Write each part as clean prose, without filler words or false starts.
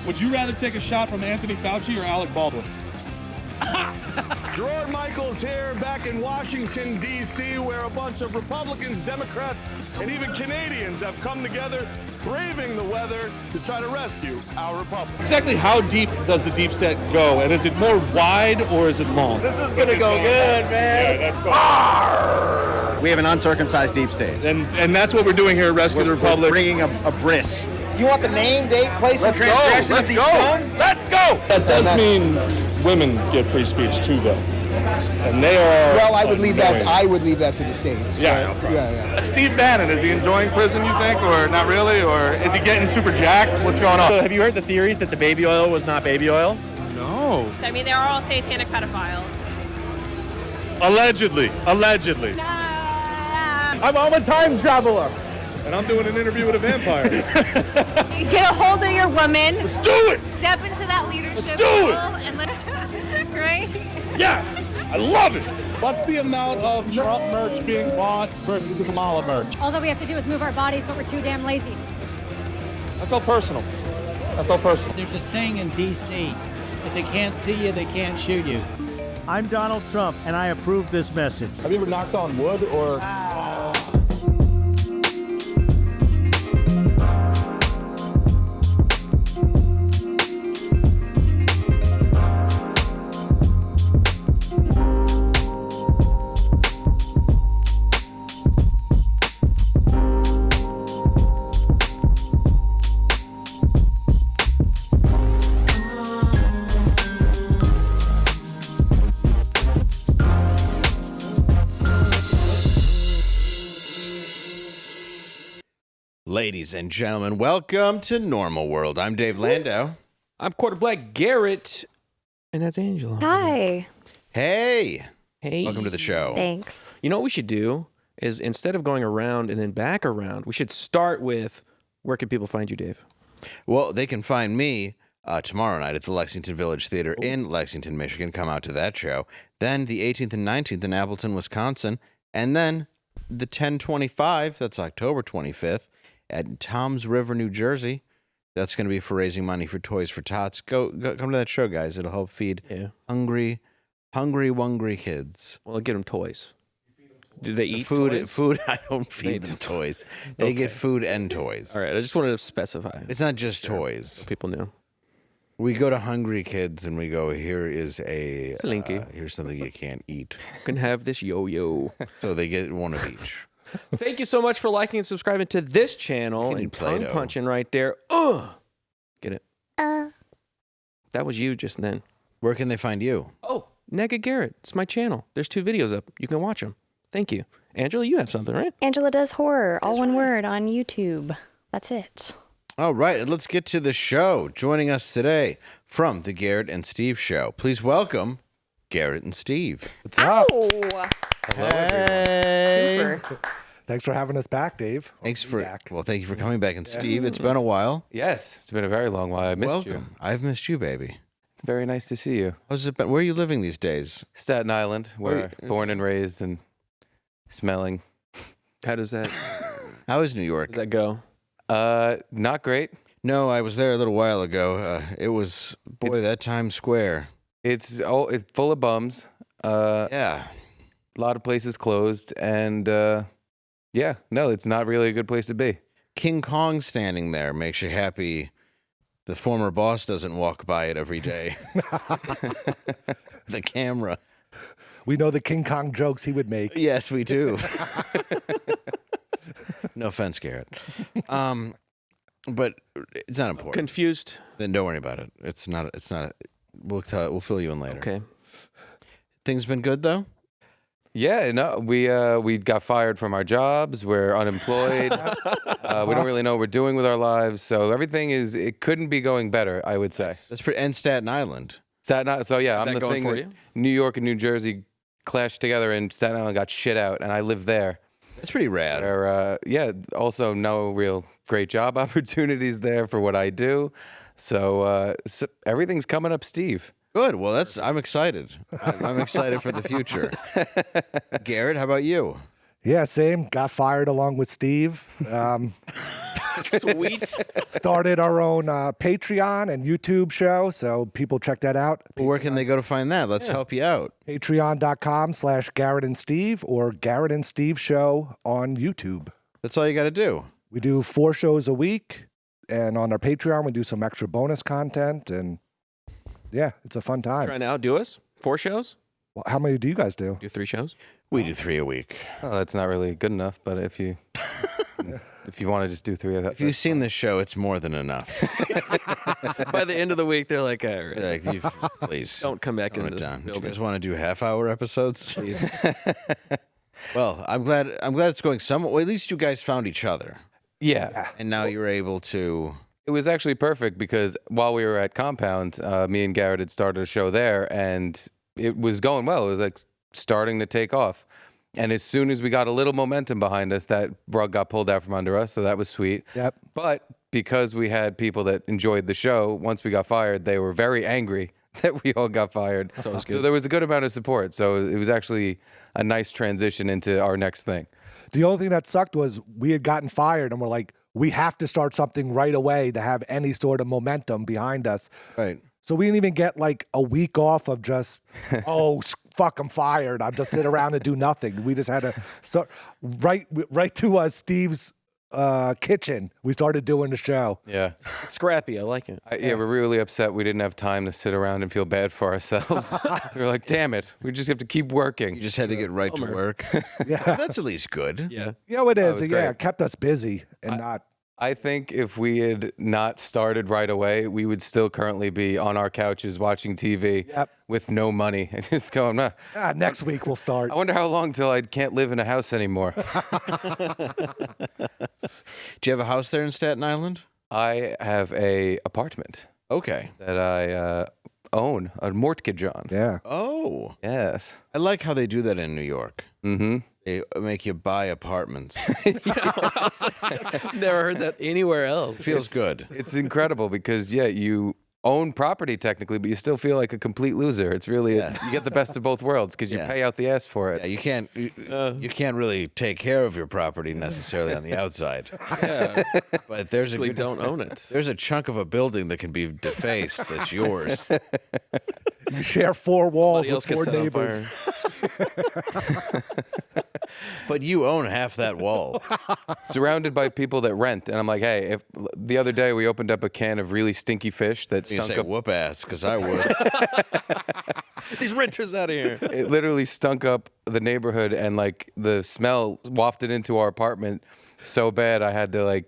Would you rather take a shot from Anthony Fauci or Alec Baldwin? Gerard Michaels here, back in Washington, D.C., where a bunch of Republicans, Democrats, and even Canadians have come together, braving the weather to try to rescue our republic. Exactly how deep does the deep state go? And is it more wide or is it long? This is gonna go good, man. Yeah, We have an uncircumcised deep state. And that's what we're doing here at Rescue the Republic. We're bringing a bris. You want the name, date, place, and transgression of these scum? Let's go! That does mean women get free speech too, though. And they are. Well, I would leave that to the states. Yeah. Yeah. Steve Bannon, is he enjoying prison, you think, or not really? Or is he getting super jacked? What's going on? So have you heard the theories that the baby oil was not baby oil? No. I mean, they're all satanic pedophiles. Allegedly. I'm a time traveler. And I'm doing an interview with a vampire. Get a hold of your woman. Let's do it! Step into that leadership do it! role and let right? Yes! I love it! What's the amount of Trump merch being bought versus Kamala merch? All that we have to do is move our bodies, but we're too damn lazy. I felt personal. There's a saying in D.C., if they can't see you, they can't shoot you. I'm Donald Trump, and I approve this message. Have you ever knocked on wood or... Ladies and gentlemen, welcome to Normal World. I'm Dave Landau. I'm quarterback Garrett, and that's Angela. Hi. Hey. Hey. Welcome to the show. Thanks. You know what we should do is instead of going around and then back around, we should start with where can people find you, Dave? Well, they can find me tomorrow night at the Lexington Village Theater in Lexington, Michigan. Come out to that show. Then the 18th and 19th in Appleton, Wisconsin. And then the 10/25, that's October 25th, at Toms River, New Jersey. That's going to be for raising money for Toys for Tots. Go come to that show, guys. It'll help feed hungry, wungry kids. Well, I'll get them toys. Do they eat food? toys? Food. I don't feed them toys. They get food and toys. All right. I just wanted to specify. It's not just toys. So people knew. We go to hungry kids and we go, here is a Slinky. Here's something you can't eat. You can have this yo-yo. So they get one of each. Thank you so much for liking and subscribing to this channel and tongue punching right there. Get it? That was you just then. Where can they find you? Oh, Nega Garrett. It's my channel. There's 2 videos up. You can watch them. Thank you. Angela, you have something, right? Angela Does Horror, all one word on YouTube. That's it. All right, and let's get to the show. Joining us today from the Garrett and Steve Show. Please welcome Garrett and Steve. What's up? Hello, hey. Thanks for having us back, Dave. Thank you for coming back. And Steve, it's been a while. Yes, it's been a very long while. I missed you. I've missed you, baby. It's very nice to see you. How's it been? Where are you living these days? Staten Island, where born and raised and smelling. How does that? How is New York? Does that go? Not great. No, I was there a little while ago. It was that Times Square. It's full of bums. Yeah, a lot of places closed, and it's not really a good place to be. King Kong standing there makes you happy. The former boss doesn't walk by it every day. The camera. We know the King Kong jokes he would make. Yes, we do. No offense, Garrett. But it's not important. Confused? Then don't worry about it. It's not. We'll fill you in later. Okay. Things been good though? Yeah, no, we got fired from our jobs. We're unemployed. We don't really know what we're doing with our lives. So it couldn't be going better, I would say. That's pretty. And Staten Island. So yeah, I'm the thing for that you? New York and New Jersey clashed together, and Staten Island got shit out, and I live there. That's pretty rad. Also no real great job opportunities there for what I do. So everything's coming up, Steve. Good. Well, I'm excited. I'm excited for the future. Garrett, how about you? Yeah, same. Got fired along with Steve. Sweet. Started our own Patreon and YouTube show, so people check that out. Well, where can they go to find that? Let's help you out. Patreon.com/Garrett and Steve or Garrett and Steve Show on YouTube. That's all you got to do. We do 4 shows a week, and on our Patreon, we do some extra bonus content, and yeah, it's a fun time. Trying to outdo us? 4 shows? Well, how many do you guys do? Do 3 shows? We do 3 a week. Oh, that's not really good enough, but if you if you want to just do 3 of that. If you've seen this show, it's more than enough. By the end of the week, they're like, all right. They're like, please. Don't come back in Tone it the down. Do building. you guys want to do half-hour episodes? Please. Well, I'm glad it's going somewhat. Well, at least you guys found each other. Yeah. And now you're able to... It was actually perfect because while we were at Compound, me and Garrett had started a show there, and it was going well. It was like starting to take off. And as soon as we got a little momentum behind us, that rug got pulled out from under us, so that was sweet. Yep. But because we had people that enjoyed the show, once we got fired, they were very angry that we all got fired. So there was a good amount of support. So it was actually a nice transition into our next thing. The only thing that sucked was we had gotten fired, and we're like, we have to start something right away to have any sort of momentum behind us. Right. So we didn't even get like a week off of just, fuck, I'm fired. I'll just sit around and do nothing. We just had to start right to Steve's kitchen. We started doing the show. Yeah. It's scrappy. I like it. Yeah, we're really upset we didn't have time to sit around and feel bad for ourselves. We were like, damn it, we just have to keep working. You just had to get right to work. Yeah. That's at least good. Yeah. Yeah, it is. was Yeah, great. it kept us busy and not. I think if we had not started right away, we would still currently be on our couches watching TV with no money and just going, nah. Next week we'll start. I wonder how long till I can't live in a house anymore. Do you have a house there in Staten Island? I have a apartment. Okay. That I own, a mortgage on. Yeah. Oh. Yes. I like how they do that in New York. Mm-hmm. They make you buy apartments. Never heard that anywhere else. It feels good. It's incredible because, you own property technically, but you still feel like a complete loser. It's really, you get the best of both worlds because you pay out the ass for it. Yeah, you can't really take care of your property necessarily on the outside. Yeah. But there's We don't own it. There's a chunk of a building that can be defaced that's yours. You share 4 walls Somebody with else 4 gets set on neighbors. But you own half that wall. Surrounded by people that rent. And I'm like, hey, if the other day we opened up a can of really stinky fish that You stunk say up. whoop ass, because I would. These renters out of here. It literally stunk up the neighborhood, and like the smell wafted into our apartment so bad I had to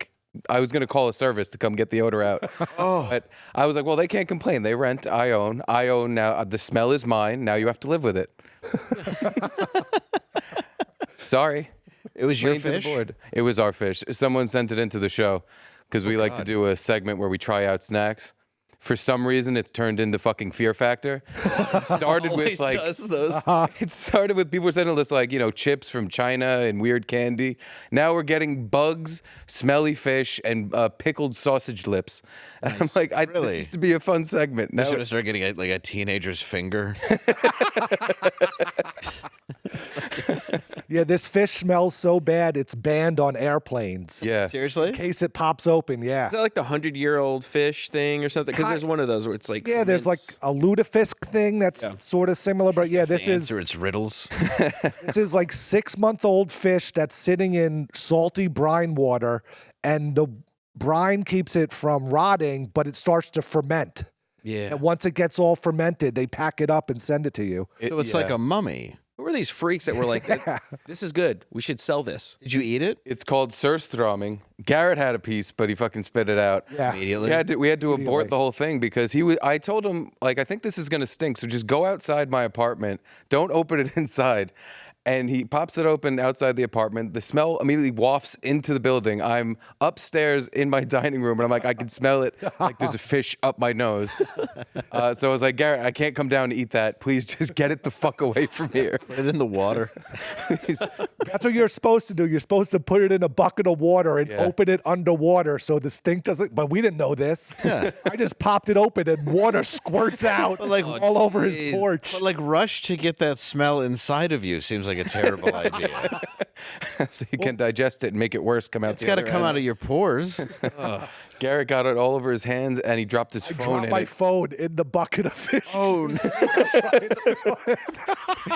I was going to call a service to come get the odor out. But I was like, well, they can't complain. They rent, I own now. The smell is mine. Now you have to live with it. Sorry. It was your Plain to the fish? board. It was our fish. Someone sent it into the show because we like to do a segment where we try out snacks. For some reason, it's turned into fucking Fear Factor. It started with does those. It started with people sending us chips from China and weird candy. Now we're getting bugs, smelly fish, and pickled sausage lips. And I'm like, this used to be a fun segment. Now You should have started getting a teenager's finger. Yeah, this fish smells so bad it's banned on airplanes. Yeah. Seriously? In case it pops open, yeah. Is that like the 100-year-old fish thing or something? Because there's one of those where it's like Yeah, there's like a lutefisk thing that's sort of similar, but yeah, this is Answer its riddles. this is like 6-month-old fish that's sitting in salty brine water, and the brine keeps it from rotting, but it starts to ferment. Yeah. And once it gets all fermented, they pack it up and send it to you. So it's like a mummy. Who were these freaks that were like, this is good. We should sell this. Did you eat it? It's called surströmming. Garrett had a piece, but he fucking spit it out. Yeah. Immediately? We had to abort the whole thing because I told him, I think this is going to stink, so just go outside my apartment. Don't open it inside. And he pops it open outside the apartment. The smell immediately wafts into the building. I'm upstairs in my dining room, and I'm like, I can smell it. Like there's a fish up my nose. So I was like, Garrett, I can't come down to eat that. Please just get it the fuck away from here. Put it in the water. That's what you're supposed to do. You're supposed to put it in a bucket of water and open it underwater so the stink doesn't. But we didn't know this. Yeah. I just popped it open and water squirts out all over his porch. But rush to get that smell inside of you seems like a terrible idea. so you can digest it and make it worse. It's got to come out of your pores. Garrett got it all over his hands, and he dropped his phone dropped in my it. phone in the bucket of fish. Oh, no.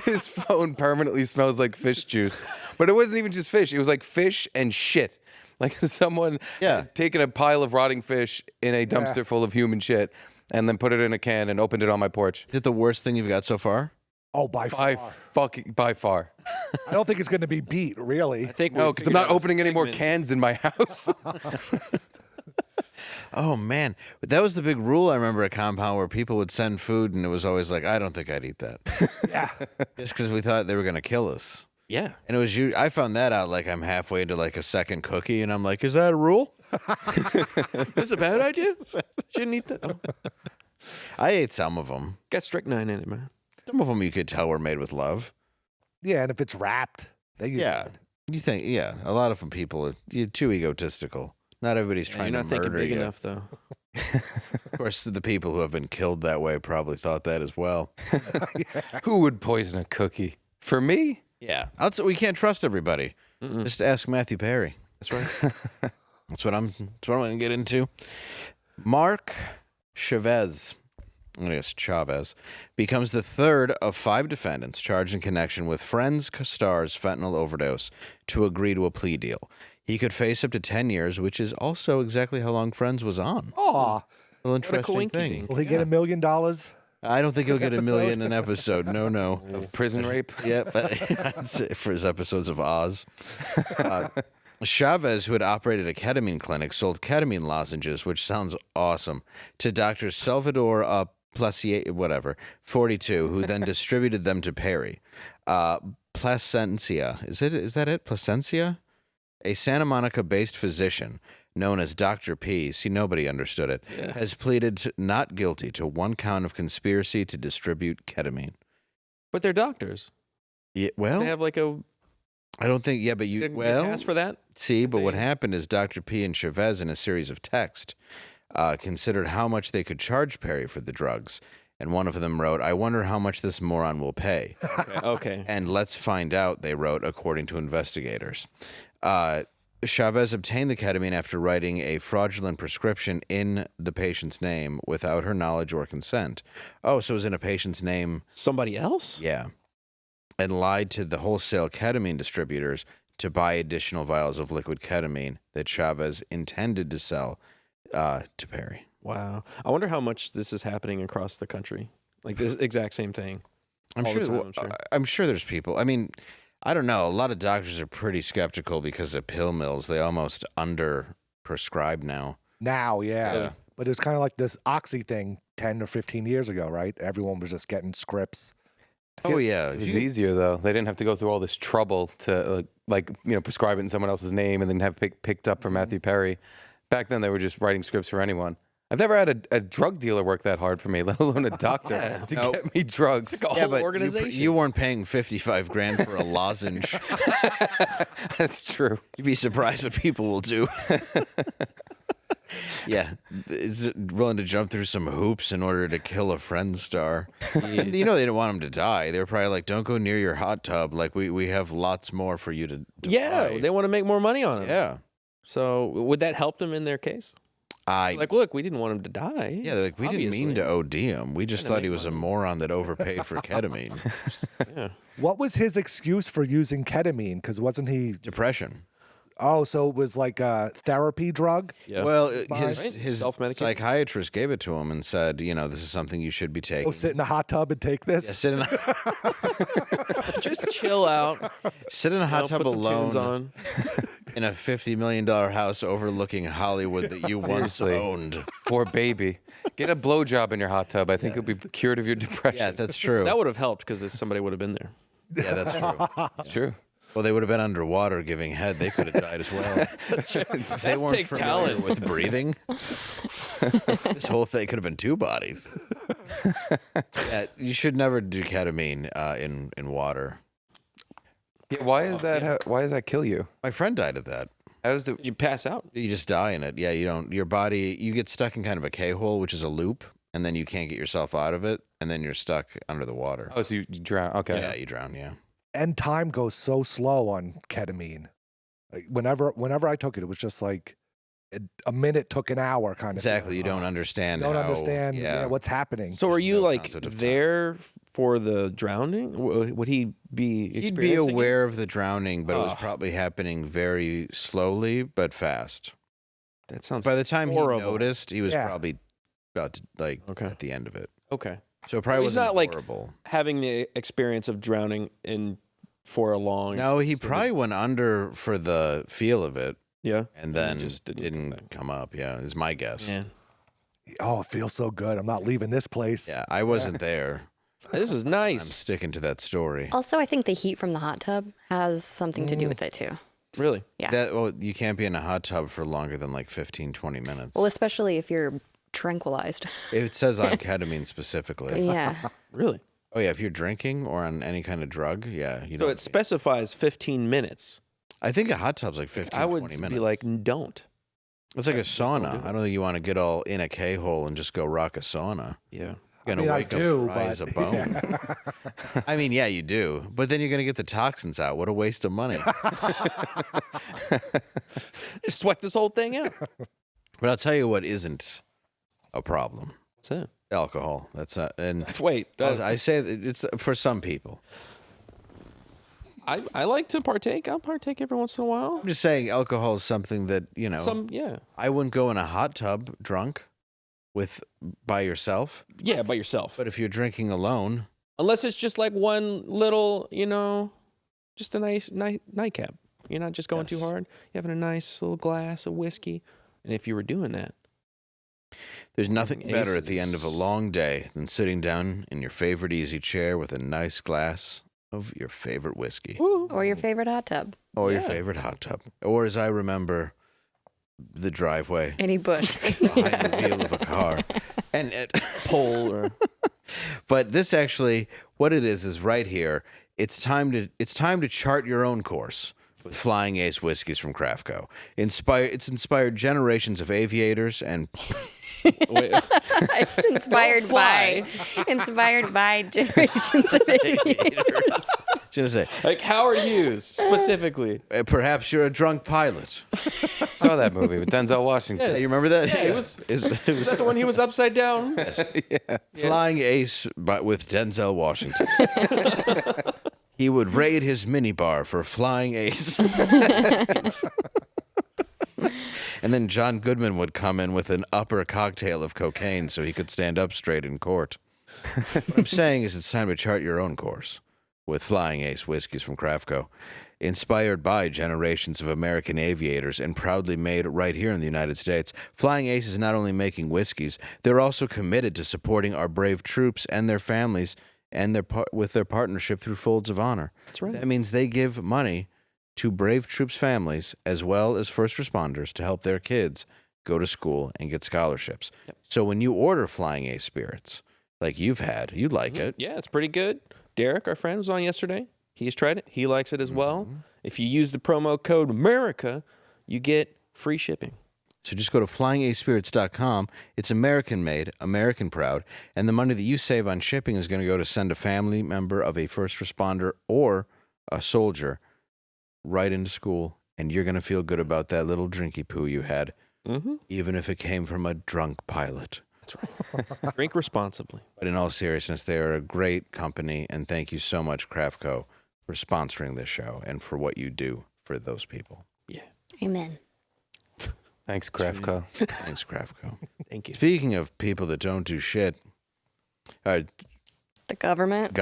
His phone permanently smells like fish juice. But it wasn't even just fish. It was like fish and shit. Like someone had taken a pile of rotting fish in a dumpster full of human shit and then put it in a can and opened it on my porch. Is it the worst thing you've got so far? Oh, by far. By far. I don't think it's going to be beat, really. I think no, because I'm not opening any more cans in my house. Oh, man. But that was the big rule I remember at Compound where people would send food and it was always like, I don't think I'd eat that. Yeah. Just because we thought they were going to kill us. Yeah. And it was you. I found that out like I'm halfway into like a second cookie and I'm like, is that a rule? That's a bad idea. Shouldn't eat that. Oh. I ate some of them. Got strychnine in it, man. Some of them you could tell were made with love. Yeah, and if it's wrapped, they use it. You think, a lot of them people you're too egotistical. Not everybody's trying to murder you. You're not thinking big enough, though. Of course, the people who have been killed that way probably thought that as well. Who would poison a cookie? For me? Yeah. We can't trust everybody. Just ask Matthew Perry. That's right. That's what I'm going to get into. Mark Chavez, I guess Chavez, becomes the third of 5 defendants charged in connection with Friends star's fentanyl overdose to agree to a plea deal. He could face up to 10 years, which is also exactly how long Friends was on. Aw. Well, interesting thing. Will he get $1 million? I don't think he'll get $1 million an episode. No. Of prison rape? Yeah, but I'd say for his episodes of Oz. Chavez, who had operated a ketamine clinic, sold ketamine lozenges, which sounds awesome, to Dr. Salvador Placier, 42, who then distributed them to Perry. Placencia, is that it? Placencia? A Santa Monica-based physician known as Dr. P, see, nobody understood it, has pleaded not guilty to 1 count of conspiracy to distribute ketamine. But they're doctors. Yeah, well, they have like a... I don't think, but you, ask for that? See, but what happened is Dr. P and Chavez, in a series of texts, considered how much they could charge Perry for the drugs. And one of them wrote, I wonder how much this moron will pay. Okay. And let's find out, they wrote, according to investigators. Chavez obtained the ketamine after writing a fraudulent prescription in the patient's name without her knowledge or consent. Oh, so it was in a patient's name. Somebody else? Yeah. And lied to the wholesale ketamine distributors to buy additional vials of liquid ketamine that Chavez intended to sell to Perry. Wow. I wonder how much this is happening across the country. Like this exact same thing. I'm sure there's people. I mean, I don't know. A lot of doctors are pretty skeptical because of pill mills. They almost under-prescribe now. Now, yeah. But it's kind of like this Oxy thing 10 or 15 years ago, right? Everyone was just getting scripts. Oh, yeah. It was easier, though. They didn't have to go through all this trouble to, prescribe it in someone else's name and then have picked up from Matthew Perry. Back then, they were just writing scripts for anyone. I've never had a drug dealer work that hard for me, let alone a doctor to get me drugs. It's like a whole organization. You weren't paying $55,000 for a lozenge. That's true. You'd be surprised what people will do. Yeah, is willing to jump through some hoops in order to kill a friend star. They didn't want him to die. They were probably like, "Don't go near your hot tub. Like we have lots more for you to buy." They want to make more money on him. Yeah. So would that help them in their case? Look, we didn't want him to die. Yeah, like we didn't mean to OD him. We just thought he was a moron that overpaid for ketamine. Yeah. What was his excuse for using ketamine? Because wasn't he depression? Oh, so it was like a therapy drug? Yeah. Well, his psychiatrist gave it to him and said, this is something you should be taking. Oh, sit in a hot tub and take this? Yeah, sit in just chill out. Sit in a hot tub put some tunes alone in a $50 million house overlooking Hollywood that you once owned. Poor baby. Get a blowjob in your hot tub. I think you'll be cured of your depression. Yeah, that's true. That would have helped because somebody would have been there. Yeah, that's true. It's true. Well, they would have been underwater giving head. They could have died as well. If they weren't takes familiar talent with breathing. This whole thing could have been 2 bodies. Yeah, you should never do ketamine in water. Yeah, why does that kill you? My friend died of that. How does it? You pass out. You just die in it. Yeah, you don't. Your body, you get stuck in kind of a K-hole, which is a loop, and then you can't get yourself out of it, and then you're stuck under the water. Oh, so you drown? Okay. Yeah, you drown. Yeah. end time goes so slow on ketamine. Like whenever I took it, it was just like a minute took an hour kind of. Exactly. You don't understand. You don't understand what's happening. So are you like there for the drowning? Would he be He'd be aware of the drowning, but it was probably happening very slowly but fast. That sounds By the time horrible. he noticed, he was probably about to, like at the end of it. Okay. So it probably he's wasn't not horrible. like having the experience of drowning for a long. No, he probably went under for the feel of it. Yeah. And then just didn't come up. Yeah, is my guess. Yeah. Oh, it feels so good. I'm not leaving this place. Yeah, I wasn't there. This is nice. I'm sticking to that story. Also, I think the heat from the hot tub has something to do with it too. Really? Yeah. You can't be in a hot tub for longer than like 15, 20 minutes. Well, especially if you're tranquilized. It says on ketamine specifically. Yeah. Really? Oh, yeah. If you're drinking or on any kind of drug, So it specifies 15 minutes. I think a hot tub's like 15, 20 minutes. I would be like, don't. It's like a sauna. I don't think you want to get all in a K-hole and just go rock a sauna. Yeah. You're going to wake up dry as a bone. I mean, yeah, you do. But then you're going to get the toxins out. What a waste of money. Just sweat this whole thing out. But I'll tell you what isn't a problem. What's that? Alcohol. That's not. And wait. I say that it's for some people. I like to partake. I'll partake every once in a while. I'm just saying alcohol is something that, I wouldn't go in a hot tub drunk by yourself. Yeah, by yourself. But if you're drinking alone. Unless it's just like one little, just a nice nightcap. You're not just going too hard. You're having a nice little glass of whiskey. And if you were doing that. There's nothing better at the end of a long day than sitting down in your favorite easy chair with a nice glass of your favorite whiskey. Ooh. Or your favorite hot tub. Or your favorite hot tub. Or as I remember, the driveway. Any bush. Behind the wheel of a car. And pole or... But this actually, what it is right here. It's time to chart your own course with Flying Ace whiskeys from Craftco. It's inspired generations of aviators and... It's inspired by generations of aviators. Gonna say, like Howard Hughes specifically. Perhaps you're a drunk pilot. Saw that movie with Denzel Washington. Yes. You remember that? Yeah, yes. Was that the one he was upside down? Yes. Yeah. Flying Ace, but with Denzel Washington. He would raid his minibar for Flying Ace. And then John Goodman would come in with an upper cocktail of cocaine so he could stand up straight in court. What I'm saying is it's time to chart your own course with Flying Ace whiskeys from Craftco. Inspired by generations of American aviators and proudly made right here in the United States, Flying Ace is not only making whiskeys, they're also committed to supporting our brave troops and their families and with their partnership through Folds of Honor. That's right. That means they give money to brave troops' families as well as first responders to help their kids go to school and get scholarships. Yep. So when you order Flying Ace spirits, like you've had, you'd like it. Yeah, it's pretty good. Derek, our friend, was on yesterday. He's tried it. He likes it as well. If you use the promo code AMERICA, you get free shipping. So just go to flyingacespirits.com. It's American-made, American-proud, and the money that you save on shipping is going to go to send a family member of a first responder or a soldier right into school, and you're going to feel good about that little drinky poo you had, even if it came from a drunk pilot. That's right. Drink responsibly. But in all seriousness, they are a great company, and thank you so much, Craftco, for sponsoring this show and for what you do for those people. Yeah. Amen. Thanks, Craftco. Thanks, Craftco. Thank you. Speaking of people that don't do shit, The government.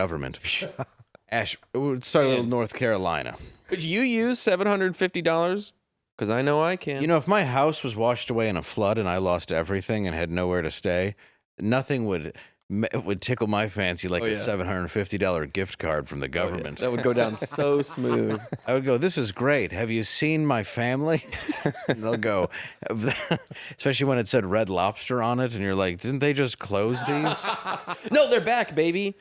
Ash, let's start a little North Carolina. Could you use $750? Because I know I can. You know, if my house was washed away in a flood and I lost everything and had nowhere to stay, nothing would tickle my fancy like a $750 gift card from the government. That would go down so smooth. I would go, this is great. Have you seen my family? And they'll go, especially when it said Red Lobster on it, and you're like, didn't they just close these? No, they're back, baby.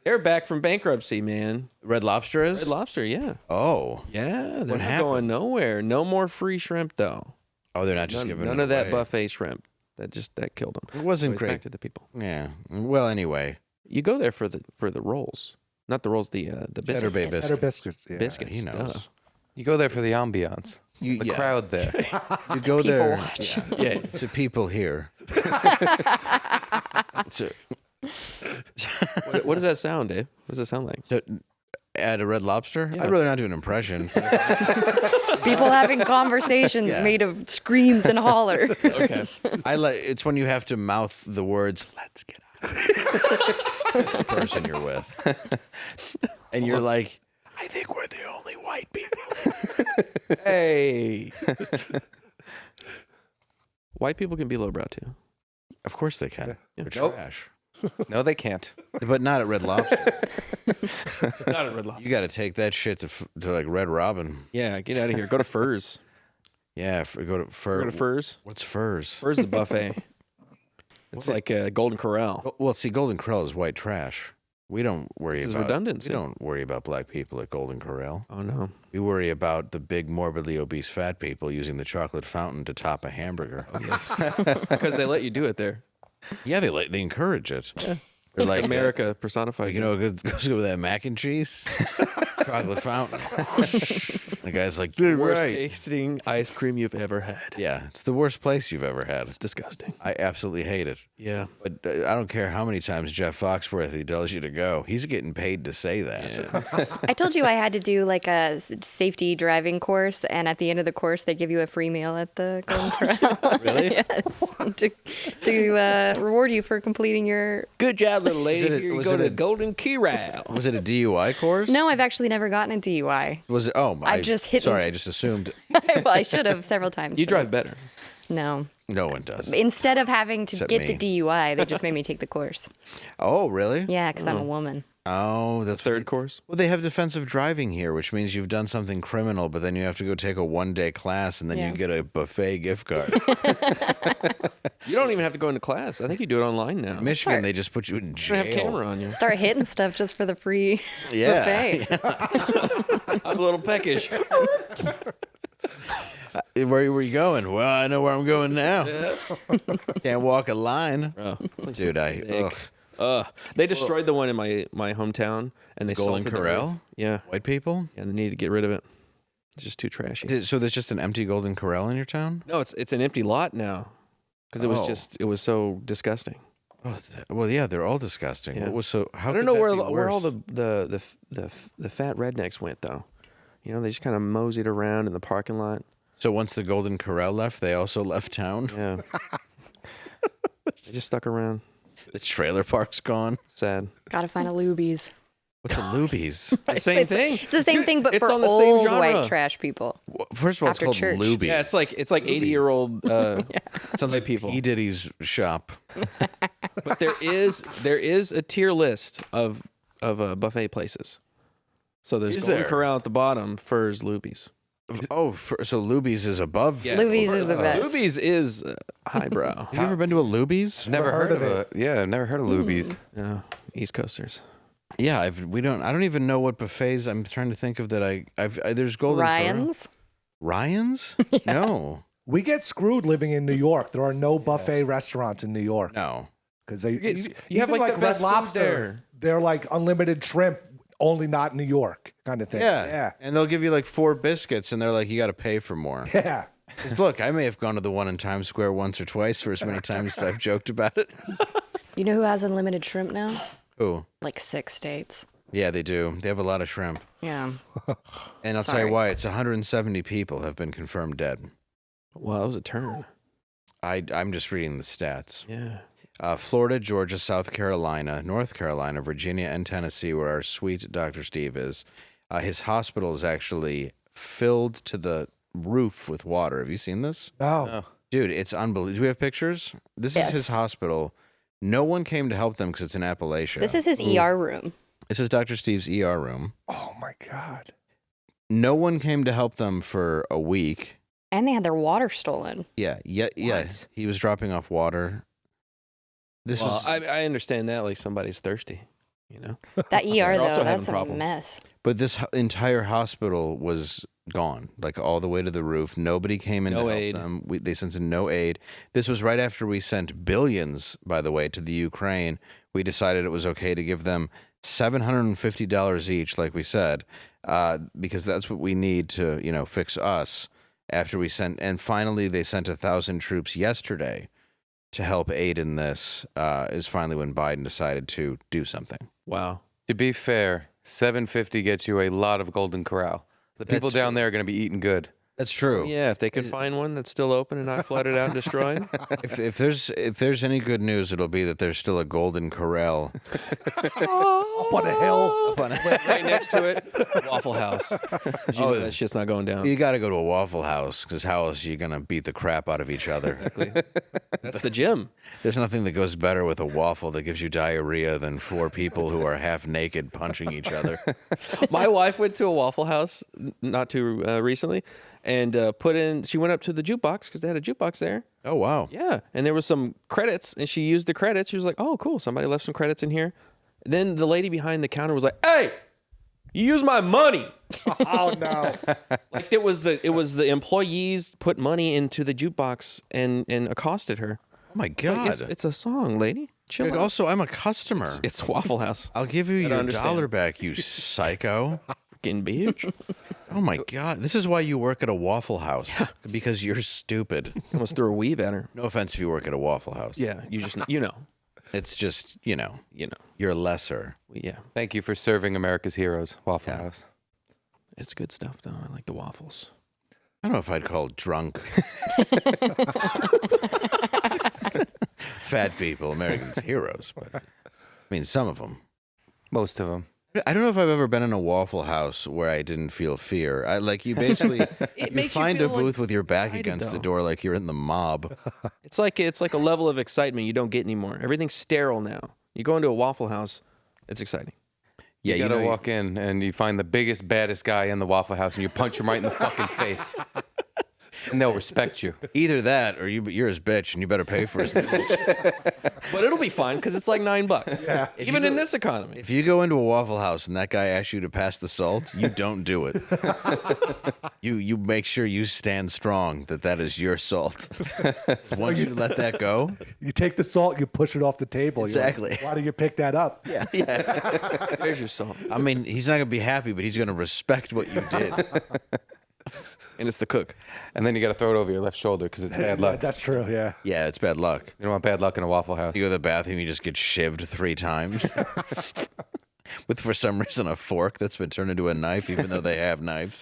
They're back from bankruptcy, man. Red Lobster is? Red Lobster, yeah. Oh. Yeah, they're not going nowhere. No more free shrimp, though. Oh, they're not just giving none it of that away. buffet shrimp. That killed them. It wasn't so great. Back to the people. Yeah. Well, anyway. You go there for the rolls. Not the rolls, the biscuits. Cheddar Bay biscuits. Cheddar biscuits. Yeah. Biscuits. He knows. duh. You go there for the ambiance. The crowd there. You go People there. watch. Yeah, it's the people here. What does that sound, Dave? What does that sound like? So, at a Red Lobster? Yeah. I'd rather not do an impression. People having conversations made of screams and holler. Okay. It's when you have to mouth the words, let's get out of here. The person you're with. And you're like, I think we're the only white people. Hey. White people can be lowbrow too. Of course they can. Yeah. They're trash. No, they can't. But not at Red Lobster. Not at Red Lobster. You got to take that shit to like Red Robin. Yeah, get out of here. Go to Furs. Yeah, go to Furs. What's Furs? Furs is a buffet. It's like a Golden Corral. Well, see, Golden Corral is white trash. We don't worry This is about redundancy. We don't worry about black people at Golden Corral. Oh no. We worry about the big morbidly obese fat people using the chocolate fountain to top a hamburger. Oh, yes. Because they let you do it there. Yeah, they encourage it. Yeah. They're like America personified. You know, it goes with that mac and cheese, chocolate fountain. The guy's like, dude, worst right. tasting ice cream you've ever had. Yeah, it's the worst place you've ever had. It's disgusting. I absolutely hate it. Yeah. But I don't care how many times Jeff Foxworthy tells you to go. He's getting paid to say that. Yeah. I told you I had to do like a safety driving course, and at the end of the course, they give you a free meal at the Golden Corral. Really? Yes. To reward you for completing your... Good job, little lady. Here you go to the Golden Corral. Was it a DUI course? No, I've actually never gotten a DUI. Was it? Oh, I just hit. Sorry, I just assumed. Well, I should have several times. You drive better. No. No one does. Instead of having to Except get me. the DUI, they just made me take the course. Oh, really? Yeah, because I'm a woman. Oh, that's Third course? Well, they have defensive driving here, which means you've done something criminal, but then you have to go take a one-day class, and then you get a buffet gift card. You don't even have to go into class. I think you do it online now. In Michigan, they just put you in jail. They have a camera on you. Start hitting stuff just for the free buffet. I'm a little peckish. Where were you going? Well, I know where I'm going now. Can't walk a line. Oh, dude, they destroyed the one in my hometown, and they Golden salted the Corral? roof. Yeah, White people? and they need to get rid of it. It's just too trashy. So there's just an empty Golden Corral in your town? No, it's an empty lot now because it was so disgusting. Oh, well, yeah, they're all disgusting. Yeah. What was so? How I don't could know that where be all worse? the fat rednecks went though. You know, they just kind of moseyed around in the parking lot. So once the Golden Corral left, they also left town. Yeah, they just stuck around. The trailer park's gone. Sad. Gotta find a Lubies. What's a Lubies? The same thing. It's the same thing, but it's for on the same old genre. white trash people. First of all, After it's called church. Luby. Yeah, it's like 80-year-old Sounds like people. P. Diddy's shop. But there is a tier list of buffet places. So there's Is Golden there? Corral at the bottom, Furs, Lubies. Oh, so Luby's is above. Yes. Lubies is the best. Lubies is highbrow. Have you ever been to a Luby's? Never heard of it. Yeah, I've never heard of Luby's. No, East Coasters. Yeah, I don't even know what buffets. I'm trying to think of that. There's Golden Ryan's. Ryan's? No. We get screwed living in New York. There are no buffet restaurants in New York. No. Because they You have even like the best Red food Lobster. there. They're like unlimited shrimp, only not New York kind of thing. Yeah. And they'll give you like 4 biscuits, and they're like, you got to pay for more. Yeah. 'Cause look, I may have gone to the one in Times Square once or twice for as many times as I've joked about it. You know who has unlimited shrimp now? Who? Like 6 states. Yeah, they do. They have a lot of shrimp. Yeah. And I'll tell you why. It's 170 people have been confirmed dead. Wow, that was a turn. I'm just reading the stats. Yeah. Florida, Georgia, South Carolina, North Carolina, Virginia, and Tennessee, where our sweet Dr. Steve is. His hospital is actually filled to the roof with water. Have you seen this? No. Dude, it's unbelievable. Do we have pictures? This is his hospital. No one came to help them because it's in Appalachia. This is his ER room. This is Dr. Steve's ER room. Oh, my God. No one came to help them for a week. And they had their water stolen. Yeah. He was dropping off water. I understand that, like somebody's thirsty. You know, That ER also though, having that's a problems. mess. But this entire hospital was gone, like all the way to the roof. Nobody came in No to help aid. them. They sent in no aid. This was right after we sent billions, by the way, to the Ukraine. We decided it was okay to give them $750 each, like we said, because that's what we need to, fix us. After we sent, and finally they sent 1,000 troops yesterday to help aid in this. Is finally when Biden decided to do something. Wow. To be fair, $750 gets you a lot of Golden Corral. The people That's down true. there are going to be eating good. That's true. Yeah, if they could find one that's still open and not flooded out and destroyed. If there's any good news, it'll be that there's still a Golden Corral Up on a hill. Right next to it, Waffle House. You know that shit's not going down. You got to go to a Waffle House because how else are you gonna beat the crap out of each other? Exactly. That's the gym. There's nothing that goes better with a waffle that gives you diarrhea than 4 people who are half naked punching each other. My wife went to a Waffle House not too recently, and she went up to the jukebox because they had a jukebox there. Oh wow! Yeah, and there was some credits, and she used the credits. She was like, "Oh, cool! Somebody left some credits in here." Then the lady behind the counter was like, "Hey, you used my money!" Oh no! Like it was the employees put money into the jukebox and accosted her. Oh my It's like, god! it's a song, lady. Chill Like, out. also, I'm a customer. It's Waffle House. I'll give you I don't your understand. dollar back, you psycho. Fucking bitch. Oh my god! This is why you work at a Waffle House because you're stupid. Almost threw a weave at her. No offense if you work at a Waffle House. Yeah, you just know. It's just you're lesser. Yeah, Thank you for serving America's heroes, Waffle House. it's good stuff though. I like the waffles. I don't know if I'd call drunk fat people Americans heroes, but I mean some of them. Most of them. I don't know if I've ever been in a Waffle House where I didn't feel fear. You basically you makes you find a feel, like, booth with your back excited, against the though. door like you're in the mob. It's like a level of excitement you don't get anymore. Everything's sterile now. You go into a Waffle House, it's exciting. Yeah, You gotta walk in and you find the biggest, baddest guy in the Waffle House and you punch him right in the fucking face. And they'll respect you. Either that or you're his bitch and you better pay for his bitch. But it'll be fine because it's like $9. Yeah. Even in this economy. If you go into a Waffle House and that guy asks you to pass the salt, you don't do it. You make sure you stand strong that is your salt. Once you let that go, You take the salt, you push it off the table. You're like, Exactly. why do you pick that up? yeah. There's your salt. I mean, he's not gonna be happy, but he's gonna respect what you did. And it's the cook. And then you gotta throw it over your left shoulder because it's bad luck. That's true. Yeah. Yeah, it's bad luck. You don't want bad luck in a Waffle House. You go to the bathroom, you just get shivved 3 times. With, for some reason, a fork that's been turned into a knife, even though they have knives.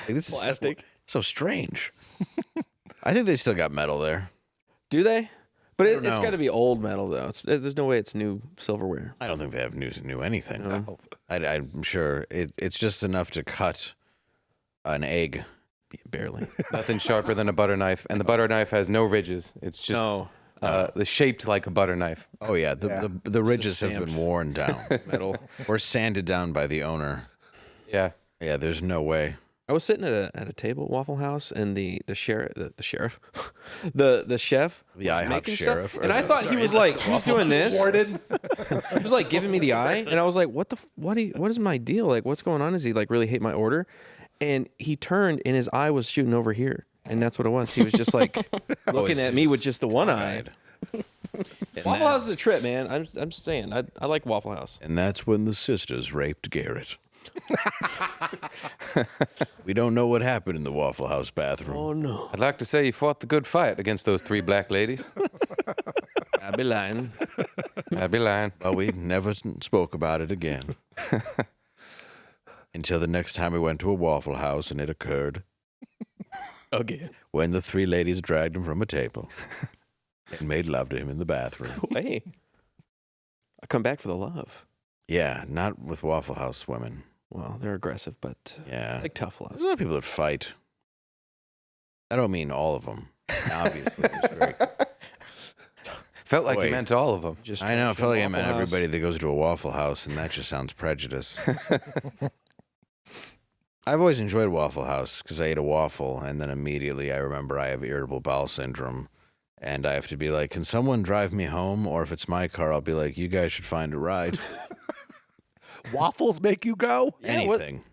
This is Plastic. so strange. I think they still got metal there. Do they? But don't it's know. got to be old metal though. There's no way it's new silverware. I don't think they have new anything. I'm sure it's just enough to cut an egg. Barely. Nothing sharper than a butter knife. And the butter knife has no ridges. It's just shaped like a butter knife. Oh yeah, the ridges have stamped been worn down metal. or sanded down by the owner. Yeah. Yeah, there's no way. I was sitting at a table at Waffle House, and the chef, the chef, The was IHOP making sheriff, stuff, or and I the- thought he was like, "Who's doing this?" Warden. He was like giving me the eye, and I was like, "What what is my deal? Like, what's going on? Is he like really hate my order?" And he turned, and his eye was shooting over here, and that's what it was. He was just like looking at me with just the one eye. Waffle House is a trip, man. I'm just saying. I like Waffle House. And that's when the sisters raped Garrett. We don't know what happened in the Waffle House bathroom. Oh no! I'd like to say you fought the good fight against those 3 black ladies. I'd be lying. I'd be lying. But we never spoke about it again. Until the next time we went to a Waffle House and it occurred. Again. When the 3 ladies dragged him from a table and made love to him in the bathroom. Hey, I come back for the love. Yeah, not with Waffle House women. Well, they're aggressive, but Yeah. like tough love. There's a lot of people that fight. I don't mean all of them. Obviously. There's very... Felt like Boy. you meant all of them. Just I know. I felt like I meant Waffle House. everybody that goes to a Waffle House, and that just sounds prejudice. I've always enjoyed Waffle House because I ate a waffle, and then immediately I remember I have irritable bowel syndrome, And I have to be like, can someone drive me home? Or if it's my car, I'll be like, you guys should find a ride. Waffles make you go? Anything.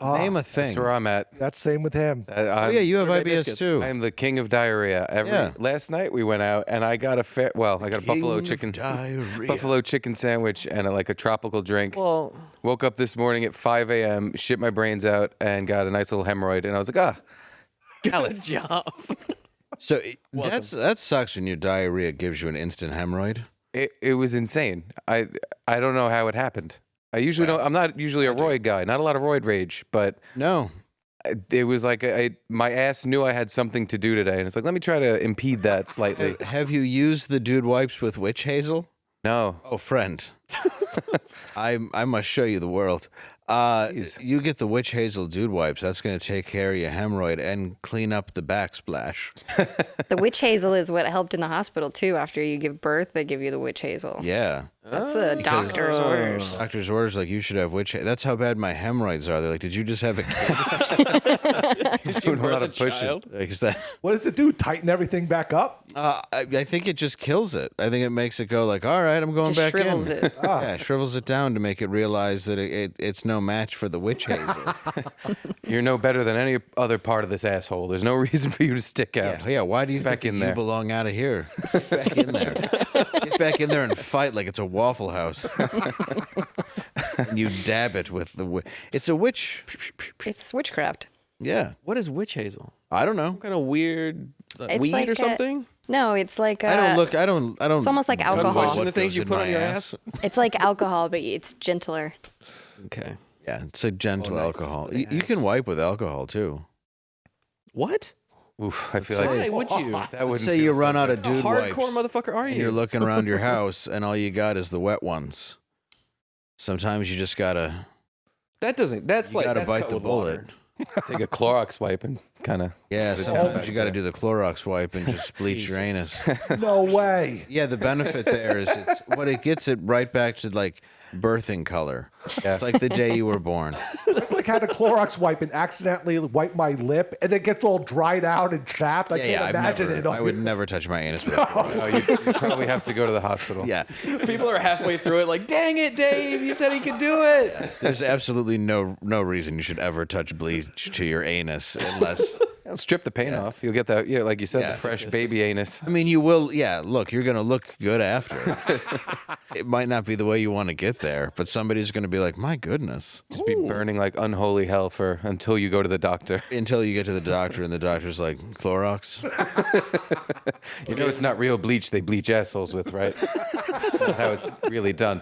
Name a thing. That's where I'm at. That's same with him. Oh, yeah, you have IBS too. I am the king of diarrhea. Last night we went out and I got a buffalo chicken sandwich and a tropical drink. Well, woke up this morning at 5 a.m., shit my brains out, and got a nice little hemorrhoid. And I was like, good job. So that sucks when your diarrhea gives you an instant hemorrhoid. It was insane. I don't know how it happened. I usually don't. I'm not usually a roid guy. Not a lot of roid rage, but no. It was like my ass knew I had something to do today, and it's like, let me try to impede that slightly. Have you used the dude wipes with witch hazel? No. Oh, friend. I must show you the world. You get the witch hazel dude wipes. That's going to take care of your hemorrhoid and clean up the backsplash. The witch hazel is what helped in the hospital too. After you give birth, they give you the witch hazel. Yeah. That's the doctor's orders. Doctor's orders, like, you should have witch hazel. That's how bad my hemorrhoids are. They're like, did you just have a kid? He's doing a lot of pushing. Like, is that... What does it do? Tighten everything back up? I think it just kills it. I think it makes it go like, all right, I'm going back in. Shrivels it. Yeah, shrivels it down to make it realize that it's no match for the witch hazel. You're no better than any other part of this asshole. There's no reason for you to stick out. Yeah, why do you back think in you there? belong out of here? Get back in there. Get back in there and fight like it's a Waffle House. And you dab it with the it's a witch. It's witchcraft. Yeah. What is witch hazel? I don't know. Some kind of weird It's weed like or something? No, it's like I don't. It's almost like alcohol. Question the things you put on your ass. It's like alcohol, but it's gentler. Okay. Yeah, it's a gentle alcohol. You can wipe with alcohol too. What? Oof, I feel Why like would you? that wouldn't Say feel you so run out good. of dude wipes. Hardcore motherfucker are And you? you're looking around your house, and all you got is the wet ones. Sometimes you just gotta. That doesn't. That's You like gotta that's bite cut the with bullet. water. Take a Clorox wipe and kind of. Yeah, sometimes you got to do the Clorox wipe and just bleach your anus. No way. Yeah, the benefit there is it gets it right back to like birthing color. Yeah. It's like the day you were born. I like had a Clorox wipe and accidentally wipe my lip, and it gets all dried out and chapped. I can't imagine it. I would never touch my anus with a Clorox. You probably have to go to the hospital. Yeah. People are halfway through it, like, dang it, Dave! You said he could do it. There's absolutely no reason you should ever touch bleach to your anus unless. Strip the paint off. You'll get that, like you said, the fresh baby anus. I mean, you will, look, you're going to look good after. It might not be the way you want to get there, but somebody's going to be like, my goodness. Just be burning like unholy hell until you go to the doctor. Until you get to the doctor and the doctor's like, Clorox? You know it's not real bleach they bleach assholes with, right? That's not how it's really done.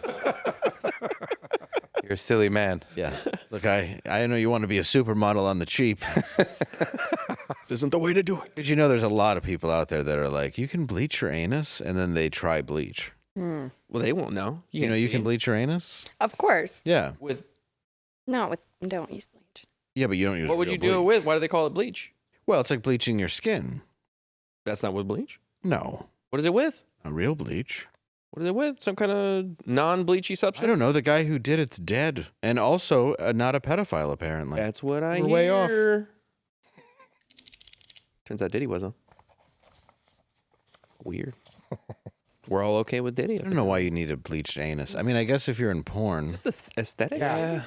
You're a silly man. Yeah. Look, I know you want to be a supermodel on the cheap. This isn't the way to do it. Did you know there's a lot of people out there that are like, you can bleach your anus, and then they try bleach. Well, they won't know. You know you can bleach your anus? Of course. Yeah. Don't use bleach. Yeah, but you don't use What would real you do it bleach. with? Why do they call it bleach? Well, it's like bleaching your skin. That's not with bleach. No. What is it with? A real bleach. What is it with? Some kind of non-bleachy substance? I don't know. The guy who did it's dead. And also not a pedophile, apparently. That's what I We're hear. way off. Turns out Diddy wasn't. Weird. We're all okay with Diddy. I don't know why you need a bleached anus. I mean, I guess if you're in porn. Just the aesthetic. Yeah.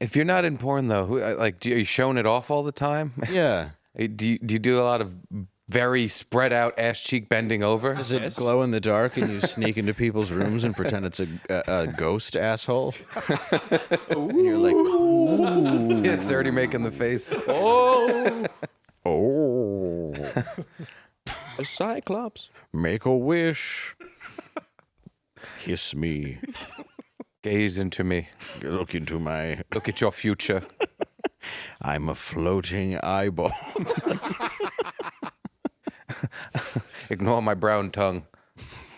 If you're not in porn, though, are you showing it off all the time? Yeah. Do you do a lot of very spread out ass cheek bending over? Does it glow in the dark and you sneak into people's rooms and pretend it's a ghost asshole? And you're like, ooh. See, it's already making the face. Oh. Oh. A cyclops. Make a wish. Kiss me. Gaze into me. Look into my... Look at your future. I'm a floating eyeball. Ignore my brown tongue.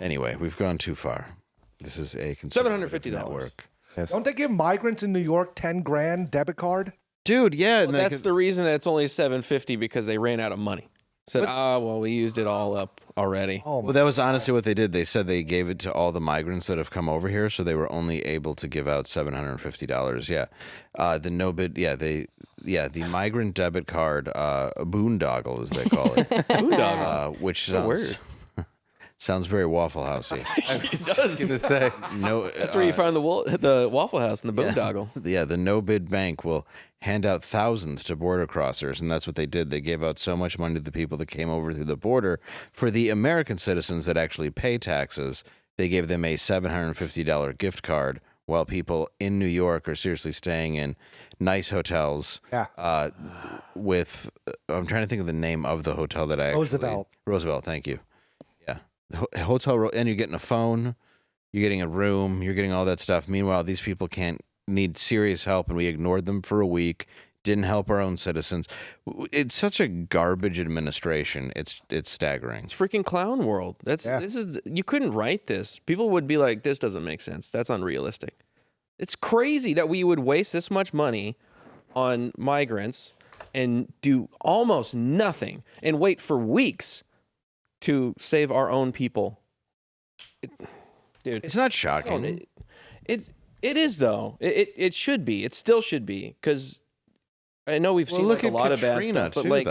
Anyway, we've gone too far. This is a $750 network. Yes. Don't they give migrants in New York 10 grand debit card? Dude, yeah. Well, that's the reason that it's only $750 because they ran out of money. Said, well, we used it all up already. Well, that was honestly what they did. They said they gave it to all the migrants that have come over here, so they were only able to give out $750. Yeah, the migrant debit card, a boondoggle as they call it. Boondoggle, which Good sounds word. Sounds very Waffle Housey. I was just gonna say. No, That's where you find the Waffle House in the boondoggle. Yeah, the no-bid bank will hand out thousands to border crossers, and that's what they did. They gave out so much money to the people that came over through the border. For the American citizens that actually pay taxes, they gave them a $750 gift card, while people in New York are seriously staying in nice hotels. Yeah. With, I'm trying to think of the name of the hotel that I actually... Roosevelt, thank you. Yeah. Hotel, and you're getting a phone, you're getting a room, you're getting all that stuff. Meanwhile, these people need serious help, and we ignored them for a week, didn't help our own citizens. It's such a garbage administration. It's staggering. It's freaking clown world. This is, you couldn't write this. People would be like, this doesn't make sense. That's unrealistic. It's crazy that we would waste this much money on migrants and do almost nothing and wait for weeks to save our own people. Dude, it's not shocking. It is though. It should be. It still should be, because I know we've seen like a lot of bad stuff, but like,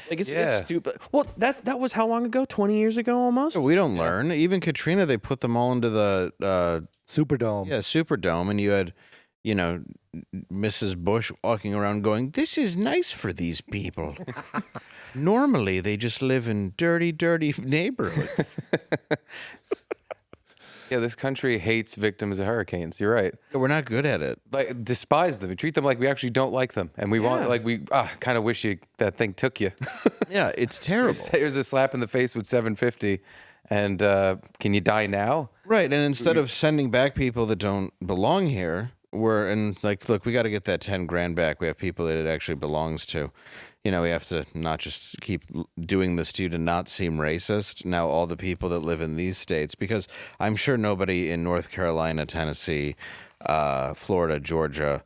it's stupid. Well, that was how long ago? 20 years ago, almost. We don't learn. Even Katrina, they put them all into the Superdome. Yeah, Superdome, and you had, Mrs. Bush walking around going, "This is nice for these people. Normally, they just live in dirty, dirty neighborhoods." Yeah, this country hates victims of hurricanes. You're right. We're not good at it. Like, despise them. We treat them like we actually don't like them, and we want, like, we kind of wish that thing took you. Yeah, it's terrible. Here's a slap in the face with $750, and can you die now? Right, and instead of sending back people that don't belong here, look, we got to get that 10 grand back. We have people that it actually belongs to. We have to not just keep doing this to you to not seem racist. Now, all the people that live in these states, because I'm sure nobody in North Carolina, Tennessee, Florida, Georgia,